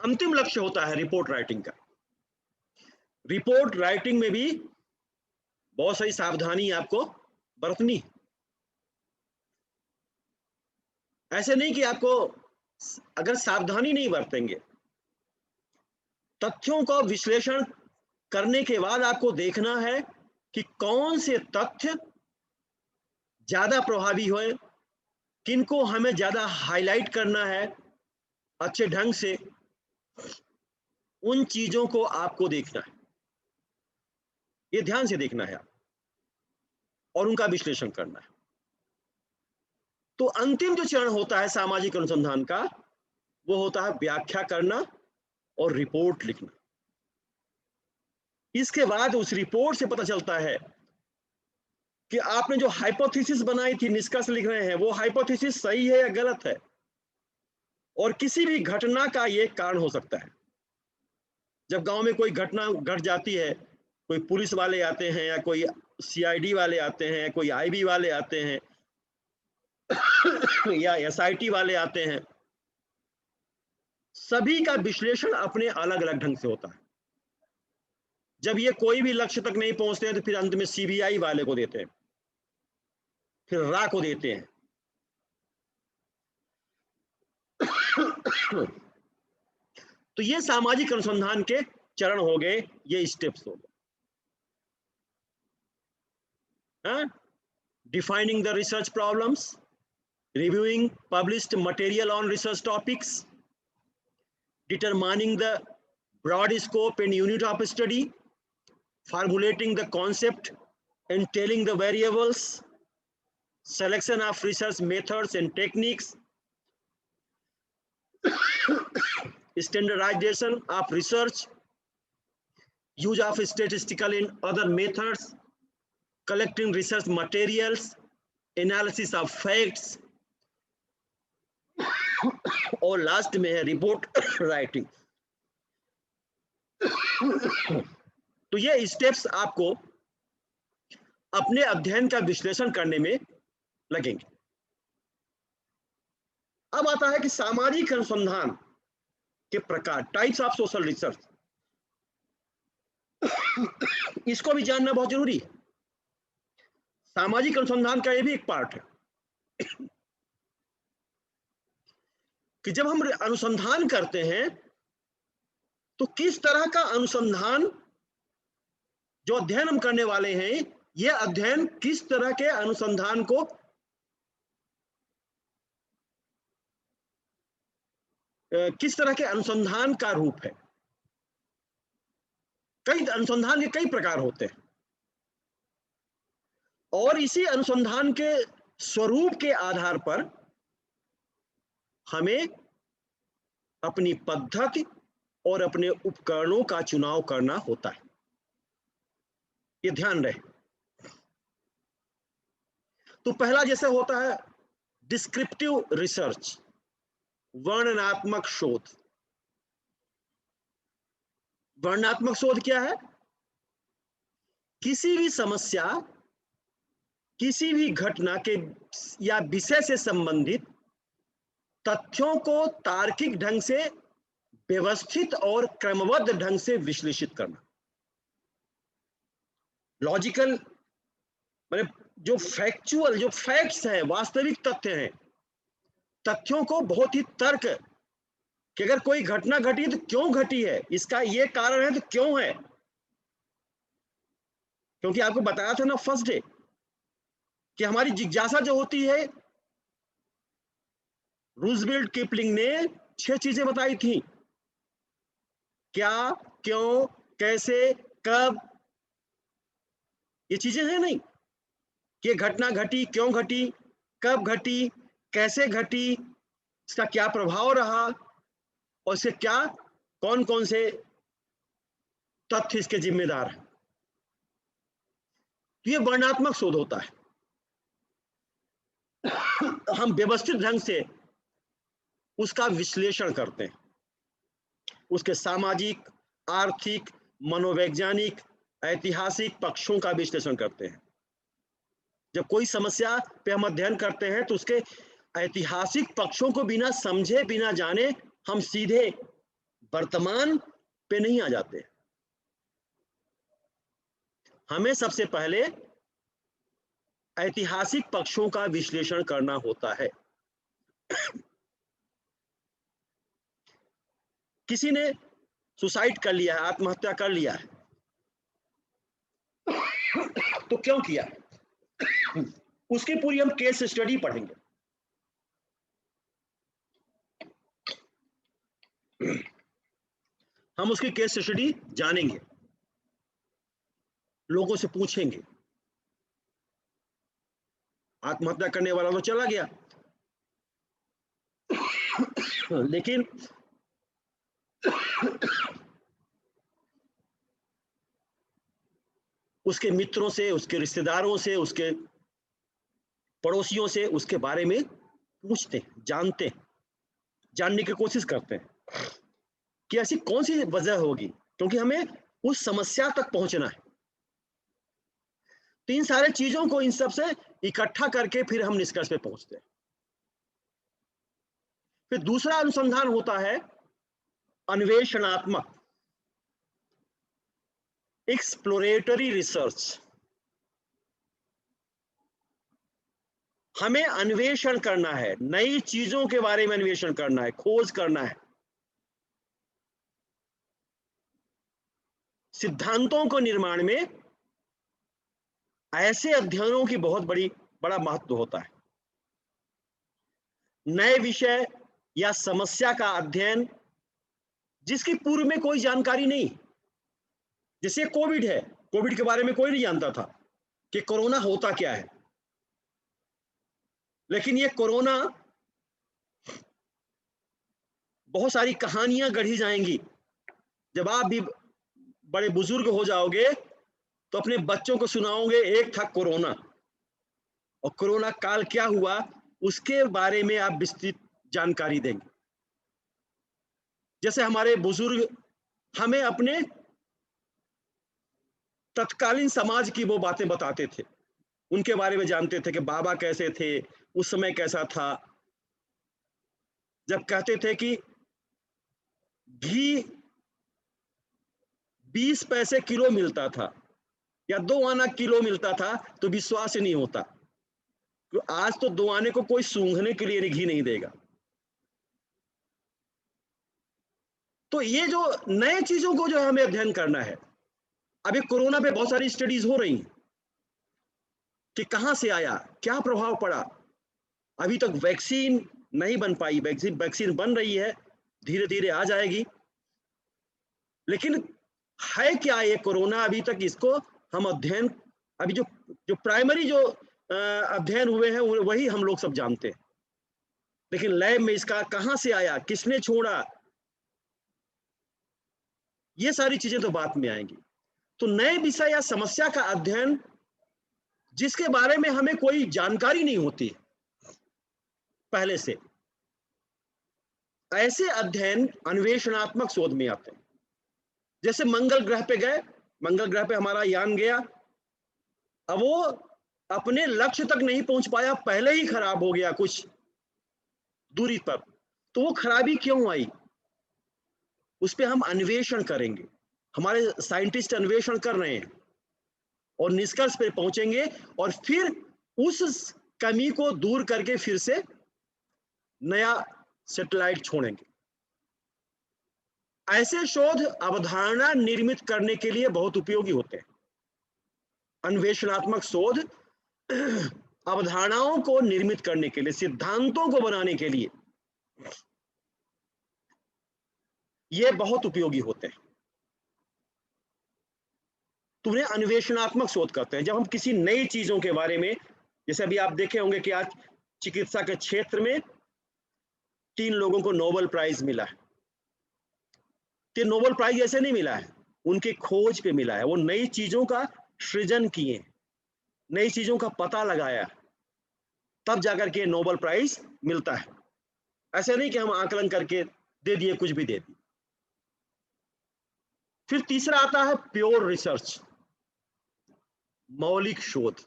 A: अंतिम लक्ष्य होता है रिपोर्ट राइटिंग का। रिपोर्ट राइटिंग में भी बहुत सारी सावधानी आपको बरतनी। ऐसे नहीं कि आपको, अगर सावधानी नहीं बरतेंगे, तथ्यों का विश्लेषण करने के बाद आपको देखना है कि कौन से तथ्य ज्यादा प्रभावी हुए, किनको हमें ज्यादा हाईलाइट करना है अच्छे ढंग से, उन चीजों को आपको देखना है, ये ध्यान से देखना है आप, और उनका विश्लेषण करना है। तो अंतिम जो चरण होता है सामाजिक अनुसंधान का, वो होता है व्याख्या करना और रिपोर्ट लिखना। इसके बाद उस रिपोर्ट से पता चलता है कि आपने जो हाइपोथेसिस बनाई थी, निष्कर्ष लिख रहे हैं, वो हाइपोथेसिस सही है या गलत है, और किसी भी घटना का ये कारण हो सकता है। जब गांव में कोई घटना घट जाती है, कोई पुलिस वाले आते हैं, या कोई सीआईडी वाले आते हैं, कोई आईबी वाले आते हैं या एसआईटी वाले आते हैं, सभी का विश्लेषण अपने अलग अलग ढंग से होता है। जब ये कोई भी लक्ष्य तक नहीं पहुंचते हैं, तो फिर अंत में सीबीआई वाले को देते हैं। फिर रा को देते हैं। तो ये सामाजिक अनुसंधान के चरण हो गए, ये स्टेप्स हो गए। Defining the research problems, reviewing published material on research topics, determining the broad scope and unit of study, formulating the concept and telling the variables, selection of research methods and techniques, standardization of research, use of statistical and other methods, collecting research materials, analysis of facts, और लास्ट में है रिपोर्ट राइटिंग। तो ये स्टेप्स आपको अपने अध्ययन का विश्लेषण करने में लगेंगे। अब आता है कि सामाजिक अनुसंधान के प्रकार, टाइप्स ऑफ सोशल रिसर्च, इसको भी जानना बहुत जरूरी है। सामाजिक अनुसंधान का ये भी एक पार्ट है कि जब हम अनुसंधान करते हैं तो किस तरह का अनुसंधान, जो अध्ययन हम करने वाले हैं, यह अध्ययन किस तरह के अनुसंधान को किस तरह के अनुसंधान का रूप है। कई अनुसंधान के कई प्रकार होते हैं और इसी अनुसंधान के स्वरूप के आधार पर हमें अपनी पद्धति और अपने उपकरणों का चुनाव करना होता है, ये ध्यान रहे। तो पहला जैसे होता है डिस्क्रिप्टिव रिसर्च, वर्णनात्मक शोध। वर्णनात्मक शोध क्या है? किसी भी समस्या, किसी भी घटना के या विषय से संबंधित तथ्यों को तार्किक ढंग से, व्यवस्थित और क्रमबद्ध ढंग से विश्लेषित करना। लॉजिकल माने जो फैक्चुअल, जो फैक्ट्स है, वास्तविक तथ्य हैं, तथ्यों को बहुत ही तर्क कि अगर कोई घटना घटी तो क्यों घटी है, इसका ये कारण है तो क्यों है। क्योंकि आपको बताया था ना फर्स्ट डे कि हमारी जिज्ञासा जो होती है, रूजवेल्ट किपलिंग ने 6 चीजें बताई थी, क्या, क्यों, कैसे, कब। ये चीजें हैं नहीं कि घटना घटी, क्यों घटी, कब घटी, कैसे घटी, इसका क्या प्रभाव रहा और इसके क्या, कौन कौन से तथ्य इसके जिम्मेदार हैं। तो ये वर्णनात्मक शोध होता है। हम व्यवस्थित ढंग से उसका विश्लेषण करते हैं, उसके सामाजिक, आर्थिक, मनोवैज्ञानिक, ऐतिहासिक पक्षों का विश्लेषण करते हैं। जब कोई समस्या पे हम अध्ययन करते हैं तो उसके ऐतिहासिक पक्षों को बिना समझे, बिना जाने हम सीधे वर्तमान पे नहीं आ जाते। हमें सबसे पहले ऐतिहासिक पक्षों का विश्लेषण करना होता है। किसी ने सुसाइड कर लिया है, आत्महत्या कर लिया है, तो क्यों किया, उसकी पूरी हम केस स्टडी पढ़ेंगे। हम उसकी केस स्टडी जानेंगे, लोगों से पूछेंगे। आत्महत्या करने वाला तो चला गया, लेकिन उसके मित्रों से, उसके रिश्तेदारों से, उसके पड़ोसियों से उसके बारे में पूछते हैं, जानते हैं, जानने की कोशिश करते हैं कि ऐसी कौन सी वजह होगी, क्योंकि हमें उस समस्या तक पहुंचना है। तो इन सारे चीजों को, इन सब से इकट्ठा करके फिर हम निष्कर्ष पे पहुंचते हैं। फिर दूसरा अनुसंधान होता है अन्वेषणात्मक, एक्सप्लोरेटरी रिसर्च। हमें अन्वेषण करना है, नई चीजों के बारे में अन्वेषण करना है, खोज करना है। सिद्धांतों को निर्माण में ऐसे अध्ययनों की बहुत बड़ा महत्व होता है। नए विषय या समस्या का अध्ययन जिसकी पूर्व में कोई जानकारी नहीं, जैसे कोविड है, कोविड के बारे में कोई नहीं जानता था कि कोरोना होता क्या है। लेकिन ये कोरोना, बहुत सारी कहानियां गढ़ी जाएंगी। जब आप भी बड़े बुजुर्ग हो जाओगे तो अपने बच्चों को सुनाओगे, एक था कोरोना, और कोरोना काल क्या हुआ उसके बारे में आप विस्तृत जानकारी देंगे। जैसे हमारे बुजुर्ग हमें अपने तत्कालीन समाज की वो बातें बताते थे, उनके बारे में जानते थे कि बाबा कैसे थे, उस समय कैसा था। जब कहते थे कि घी 20 पैसे किलो मिलता था या 2 आना किलो मिलता था तो विश्वास ही नहीं होता। तो आज तो 2 आने को कोई सूंघने के लिए घी नहीं देगा। तो ये जो नए चीजों को जो हमें अध्ययन करना है, अभी कोरोना पे बहुत सारी स्टडीज हो रही हैं कि कहां से आया, क्या प्रभाव पड़ा। अभी तक वैक्सीन नहीं बन पाई, वैक्सीन बन रही है, धीरे धीरे आ जाएगी। लेकिन है क्या ये कोरोना, अभी तक इसको हम अध्ययन, अभी जो जो प्राइमरी जो अध्ययन हुए हैं वही हम लोग सब जानते हैं। लेकिन लैब में इसका कहां से आया, किसने छोड़ा, ये सारी चीजें तो बाद में आएंगी। तो नए विषय या समस्या का अध्ययन जिसके बारे में हमें कोई जानकारी नहीं होती पहले से, ऐसे अध्ययन अन्वेषणात्मक शोध में आते हैं। जैसे मंगल ग्रह पे गए, मंगल ग्रह पे हमारा यान गया, अब वो अपने लक्ष्य तक नहीं पहुंच पाया, पहले ही खराब हो गया कुछ दूरी पर। तो वो खराबी क्यों आई, उस पर हम अन्वेषण करेंगे। हमारे साइंटिस्ट अन्वेषण कर रहे हैं और निष्कर्ष पे पहुंचेंगे, और फिर उस कमी को दूर करके फिर से नया सैटेलाइट छोड़ेंगे। ऐसे शोध अवधारणा निर्मित करने के लिए बहुत उपयोगी होते हैं। अन्वेषणात्मक शोध अवधारणाओं को निर्मित करने के लिए, सिद्धांतों को बनाने के लिए ये बहुत उपयोगी होते हैं। तो उन्हें अन्वेषणात्मक शोध करते हैं। जब हम किसी नई चीजों के बारे में, जैसे अभी आप देखे होंगे कि आज चिकित्सा के क्षेत्र में 3 लोगों को नोबेल प्राइज मिला है। तो नोबेल प्राइज ऐसे नहीं मिला है, उनके खोज पे मिला है। वो नई चीजों का सृजन किए, नई चीजों का पता लगाया, तब जाकर के नोबेल प्राइज मिलता है। ऐसे नहीं कि हम आकलन करके दे दिए, कुछ भी दे दिए। फिर तीसरा आता है प्योर रिसर्च, मौलिक शोध।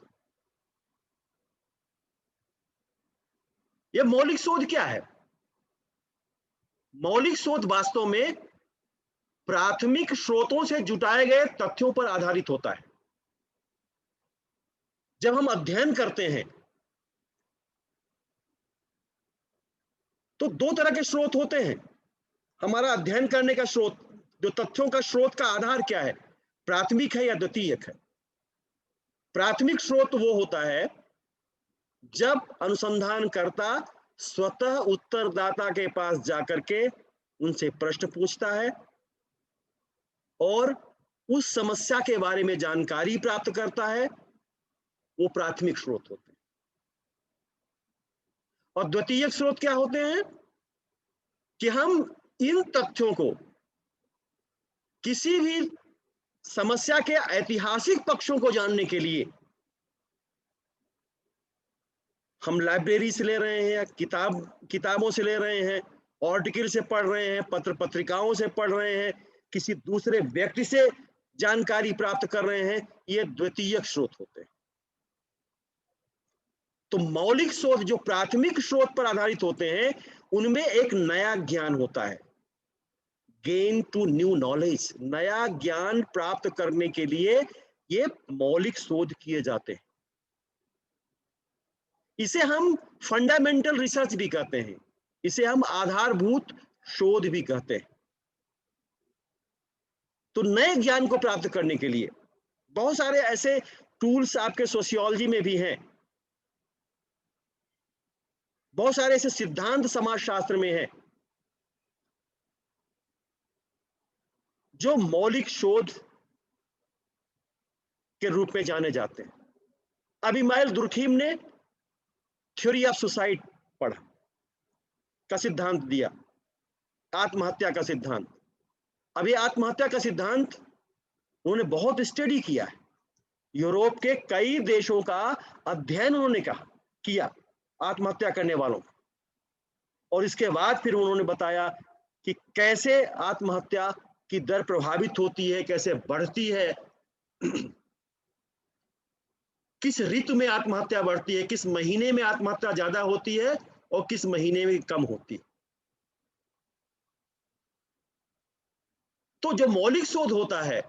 A: ये मौलिक शोध क्या है? मौलिक शोध वास्तव में प्राथमिक स्रोतों से जुटाए गए तथ्यों पर आधारित होता है। जब हम अध्ययन करते हैं तो 2 तरह के स्रोत होते हैं। हमारा अध्ययन करने का स्रोत, जो तथ्यों का स्रोत का आधार क्या है, प्राथमिक है या द्वितीयक है। प्राथमिक स्रोत वो होता है जब अनुसंधानकर्ता स्वतः उत्तरदाता के पास जाकर के उनसे प्रश्न पूछता है और उस समस्या के बारे में जानकारी प्राप्त करता है, वो प्राथमिक स्रोत होते हैं। और द्वितीयक स्रोत क्या होते हैं कि हम इन तथ्यों को किसी भी समस्या के ऐतिहासिक पक्षों को जानने के लिए हम लाइब्रेरी से ले रहे हैं, किताबों से ले रहे हैं, आर्टिकल से पढ़ रहे हैं, पत्र पत्रिकाओं से पढ़ रहे हैं, किसी दूसरे व्यक्ति से जानकारी प्राप्त कर रहे हैं, ये द्वितीयक स्रोत होते हैं। तो मौलिक शोध जो प्राथमिक स्रोत पर आधारित होते हैं, उनमें एक नया ज्ञान होता है, गेन टू न्यू नॉलेज। नया ज्ञान प्राप्त करने के लिए ये मौलिक शोध किए जाते हैं। इसे हम फंडामेंटल रिसर्च भी कहते हैं, इसे हम आधारभूत शोध भी कहते हैं। तो नए ज्ञान को प्राप्त करने के लिए बहुत सारे ऐसे टूल्स आपके सोशियोलॉजी में भी हैं, बहुत सारे ऐसे सिद्धांत समाजशास्त्र में हैं जो मौलिक शोध के रूप में जाने जाते हैं। अबीमाइल दुर्खीम ने थ्योरी ऑफ सुसाइड पढ़ा, का सिद्धांत दिया, आत्महत्या का सिद्धांत। अब ये आत्महत्या का सिद्धांत उन्होंने बहुत स्टडी किया है, यूरोप के कई देशों का अध्ययन उन्होंने किया आत्महत्या करने वालों, और इसके बाद फिर उन्होंने बताया कि कैसे आत्महत्या की दर प्रभावित होती है, कैसे बढ़ती है, किस ऋतु में आत्महत्या बढ़ती है, किस महीने में आत्महत्या ज्यादा होती है और किस महीने में कम होती है। तो जो मौलिक शोध होता है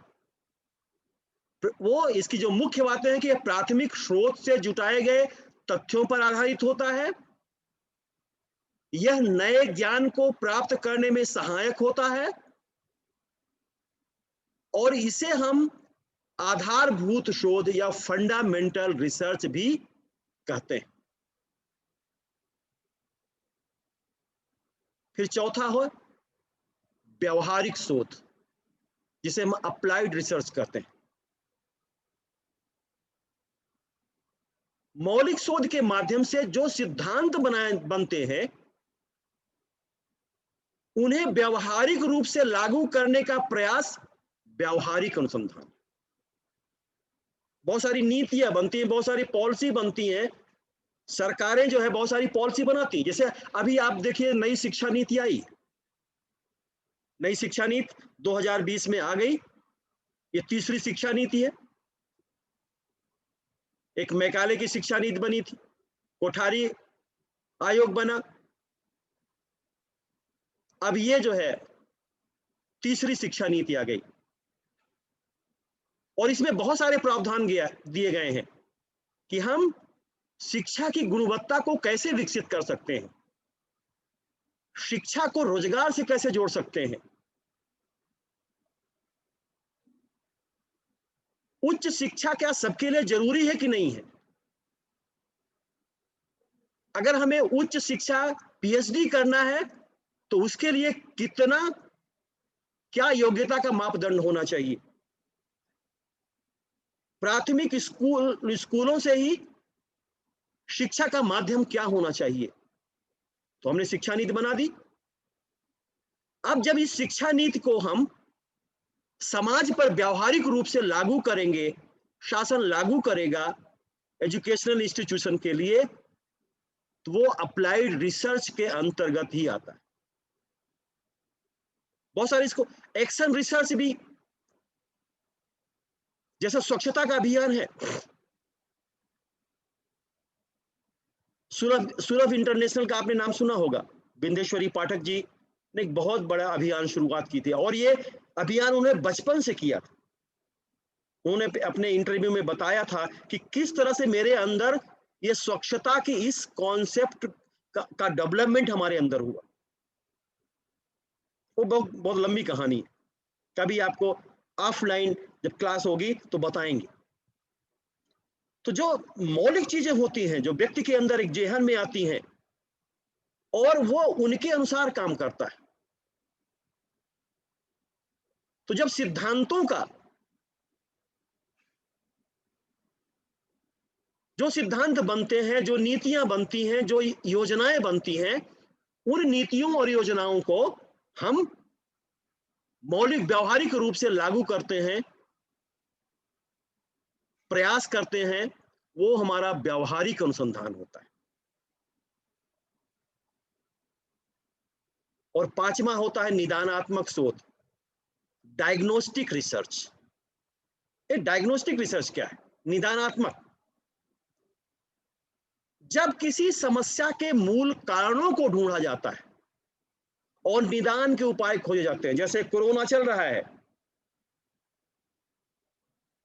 A: वो, इसकी जो मुख्य बातें हैं कि यह प्राथमिक स्रोत से जुटाए गए तथ्यों पर आधारित होता है, यह नए ज्ञान को प्राप्त करने में सहायक होता है, और इसे हम आधारभूत शोध या फंडामेंटल रिसर्च भी कहते हैं। फिर चौथा हो व्यवहारिक शोध, जिसे हम अप्लाइड रिसर्च कहते हैं। मौलिक शोध के माध्यम से जो सिद्धांत बनते हैं उन्हें व्यवहारिक रूप से लागू करने का प्रयास व्यवहारिक अनुसंधान। बहुत सारी नीतियां बनती हैं, बहुत सारी पॉलिसी बनती हैं, सरकारें जो है बहुत सारी पॉलिसी बनाती हैं। जैसे अभी आप देखिए नई शिक्षा नीति आई, नई शिक्षा नीति 2020 में आ गई, ये तीसरी शिक्षा नीति है। एक मैकाले की शिक्षा नीति बनी थी, कोठारी आयोग बना, अब ये जो है तीसरी शिक्षा नीति आ गई, और इसमें बहुत सारे प्रावधान दिए गए हैं कि हम शिक्षा की गुणवत्ता को कैसे विकसित कर सकते हैं, शिक्षा को रोजगार से कैसे जोड़ सकते हैं, उच्च शिक्षा क्या सबके लिए जरूरी है कि नहीं है, अगर हमें उच्च शिक्षा पीएचडी करना है तो उसके लिए कितना, क्या योग्यता का मापदंड होना चाहिए, प्राथमिक स्कूलों से ही शिक्षा का माध्यम क्या होना चाहिए। तो हमने शिक्षा नीति बना दी। अब जब इस शिक्षा नीति को हम समाज पर व्यावहारिक रूप से लागू करेंगे, शासन लागू करेगा एजुकेशनल इंस्टीट्यूशन के लिए, तो वो अप्लाइड रिसर्च के अंतर्गत ही आता है। बहुत सारे इसको एक्शन रिसर्च भी, जैसे स्वच्छता का अभियान है, सुलभ इंटरनेशनल का आपने नाम सुना होगा, बिंदेश्वरी पाठक जी ने एक बहुत बड़ा अभियान शुरुआत की थी, और ये अभियान उन्हें बचपन से किया था। उन्होंने अपने इंटरव्यू में बताया था कि किस तरह से मेरे अंदर ये स्वच्छता की इस कॉन्सेप्ट का डेवलपमेंट हमारे अंदर हुआ। वो बहुत बहुत लंबी कहानी है, कभी आपको ऑफलाइन जब क्लास होगी तो बताएंगे। तो जो मौलिक चीजें होती हैं जो व्यक्ति के अंदर एक जेहन में आती हैं और वो उनके अनुसार काम करता है, तो जब सिद्धांतों का, जो सिद्धांत बनते हैं, जो नीतियां बनती हैं, जो योजनाएं बनती हैं, उन नीतियों और योजनाओं को हम मौलिक व्यवहारिक रूप से लागू करते हैं, प्रयास करते हैं, वो हमारा व्यवहारिक अनुसंधान होता है। और पांचवा होता है निदानात्मक शोध, डायग्नोस्टिक रिसर्च। ये डायग्नोस्टिक रिसर्च क्या है? निदानात्मक, जब किसी समस्या के मूल कारणों को ढूंढा जाता है और निदान के उपाय खोजे जाते हैं। जैसे कोरोना चल रहा है,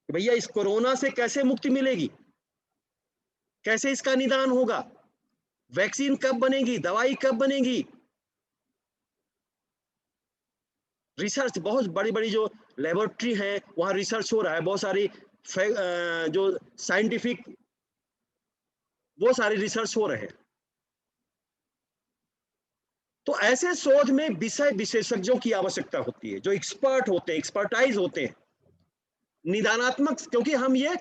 A: भैया इस कोरोना से कैसे मुक्ति मिलेगी, कैसे इसका निदान होगा, वैक्सीन कब बनेगी, दवाई कब बनेगी। रिसर्च, बहुत बड़ी-बड़ी जो लेबोरेटरी है वहाँ रिसर्च हो रहा है, बहुत सारी जो साइंटिफिक वो सारे रिसर्च हो रहे हैं। तो ऐसे शोध में विषय विशेषज्ञों की आवश्यकता होती है, जो एक्सपर्ट होते हैं, एक्सपर्टाइज होते हैं, निदानात्मक, क्योंकि हम ये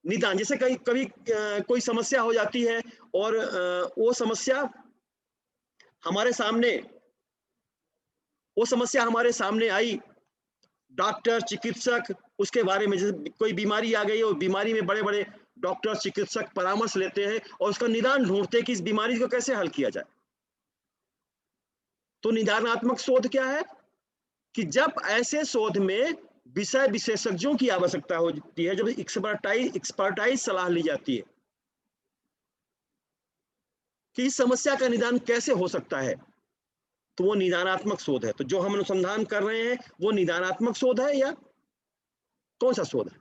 A: निदान, जैसे कई कभी कोई समस्या हो जाती है और वो समस्या हमारे सामने वो समस्या हमारे सामने आई, डॉक्टर, चिकित्सक उसके बारे में, जैसे कोई बीमारी आ गई है और बीमारी में बड़े-बड़े डॉक्टर, चिकित्सक परामर्श लेते हैं और उसका निदान ढूँढते हैं कि इस बीमारी को कैसे हल किया जाए। तो निदानात्मक शोध क्या है? कि जब ऐसे शोध में विषय विशेषज्ञों की आवश्यकता होती है, जब एक्सपर्टाइज सलाह ली जाती है कि इस समस्या का निदान कैसे हो सकता है, तो वो निदानात्मक शोध है। तो जो हम अनुसंधान कर रहे हैं वो निदानात्मक शोध है या कौन सा शोध है?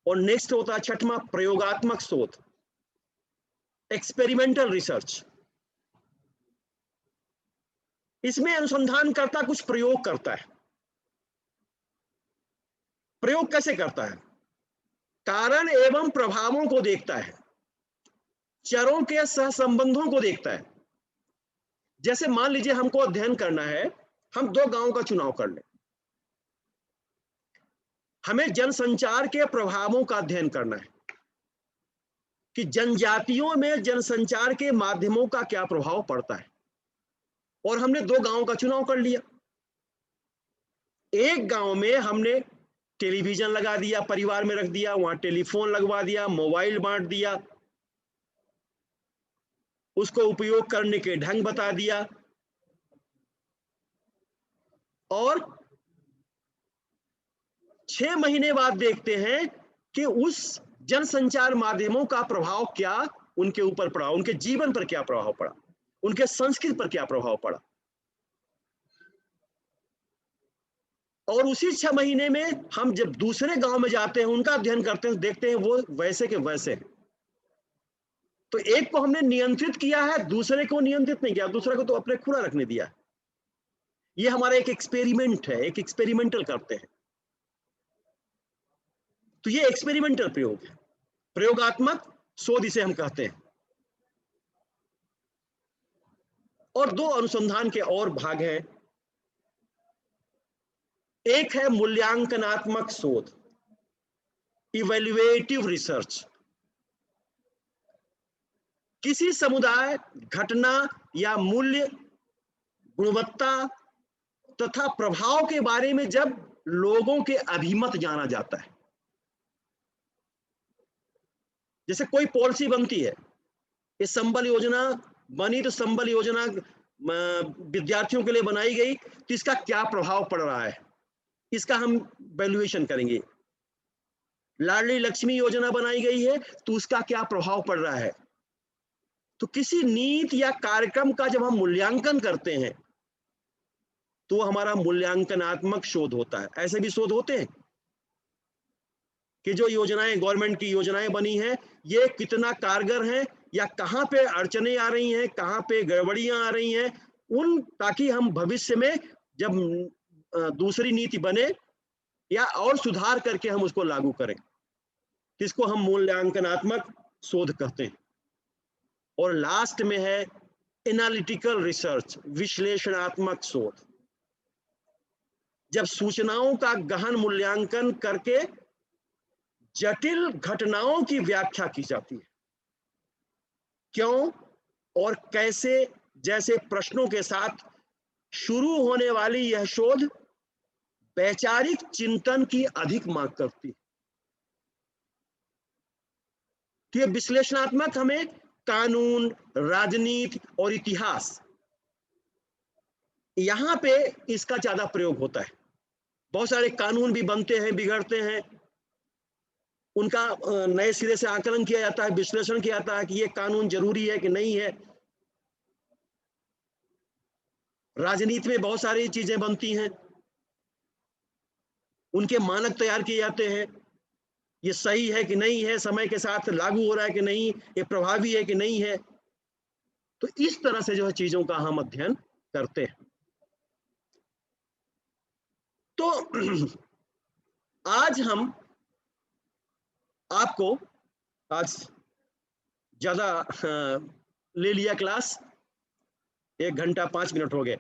A: और नेक्स्ट होता है छठवां, प्रयोगात्मक शोध, एक्सपेरिमेंटल रिसर्च। इसमें अनुसंधानकर्ता कुछ प्रयोग करता है। प्रयोग कैसे करता है? कारण एवं प्रभावों को देखता है, चरों के सहसंबंधों को देखता है। जैसे मान लीजिए हमको अध्ययन करना है, हम 2 गाँव का चुनाव कर लें। हमें जनसंचार के प्रभावों का अध्ययन करना है कि जनजातियों में जनसंचार के माध्यमों का क्या प्रभाव पड़ता है। और हमने 2 गाँव का चुनाव कर लिया। एक गाँव में हमने टेलीविज़न लगा दिया, परिवार में रख दिया, वहाँ टेलीफ़ोन लगवा दिया, मोबाइल बाँट दिया, उसको उपयोग करने के ढंग बता दिया और 6 महीने बाद देखते हैं कि उस जनसंचार माध्यमों का प्रभाव क्या उनके ऊपर पड़ा, उनके जीवन पर क्या प्रभाव पड़ा, उनके संस्कृति पर क्या प्रभाव पड़ा। और उसी 6 महीने में हम जब दूसरे गाँव में जाते हैं, उनका अध्ययन करते हैं, देखते हैं वो वैसे के वैसे हैं। तो एक को हमने नियंत्रित किया है, दूसरे को नियंत्रित नहीं किया, दूसरे को तो अपने खुला रखने दिया। ये हमारा एक एक्सपेरिमेंट है, एक एक्सपेरिमेंटल करते हैं। तो ये एक्सपेरिमेंटल प्रयोग है, प्रयोगात्मक शोध इसे हम कहते हैं। और 2 अनुसंधान के और भाग हैं। एक है मूल्यांकनात्मक शोध, इवैल्यूएटिव रिसर्च। किसी समुदाय, घटना या मूल्य, गुणवत्ता तथा प्रभाव के बारे में जब लोगों के अभिमत जाना जाता है। जैसे कोई पॉलिसी बनती है, ये संबल योजना बनी तो संबल योजना विद्यार्थियों के लिए बनाई गई, तो इसका क्या प्रभाव पड़ रहा है, इसका हम वैल्यूएशन करेंगे। लाडली लक्ष्मी योजना बनाई गई है तो उसका क्या प्रभाव पड़ रहा है। तो किसी नीति या कार्यक्रम का जब हम मूल्यांकन करते हैं तो हमारा मूल्यांकनात्मक शोध होता है। ऐसे भी शोध होते हैं कि जो योजनाएं, गवर्नमेंट की योजनाएं बनी हैं, ये कितना कारगर हैं या कहाँ पे अड़चने आ रही हैं, कहाँ पे गड़बड़ियां आ रही हैं, उन ताकि हम भविष्य में जब दूसरी नीति बने या और सुधार करके हम उसको लागू करें, किसको हम मूल्यांकनात्मक शोध कहते हैं। और लास्ट में है एनालिटिकल रिसर्च, विश्लेषणात्मक शोध। जब सूचनाओं का गहन मूल्यांकन करके जटिल घटनाओं की व्याख्या की जाती है, क्यों और कैसे जैसे प्रश्नों के साथ शुरू होने वाली यह शोध वैचारिक चिंतन की अधिक मांग करती है। तो ये विश्लेषणात्मक हमें कानून, राजनीति और इतिहास, यहां पे इसका ज्यादा प्रयोग होता है। बहुत सारे कानून भी बनते हैं, बिगड़ते हैं, उनका नए सिरे से आकलन किया जाता है, विश्लेषण किया जाता है कि ये कानून जरूरी है कि नहीं है। राजनीति में बहुत सारी चीजें बनती हैं, उनके मानक तैयार किए जाते हैं। ये सही है कि नहीं है, समय के साथ लागू हो रहा है कि नहीं, ये प्रभावी है कि नहीं है। तो इस तरह से जो है चीज़ों का हम अध्ययन करते हैं। तो आज हम आपको आज ज़्यादा ले लिया क्लास, 1 घंटा 5 मिनट हो गए।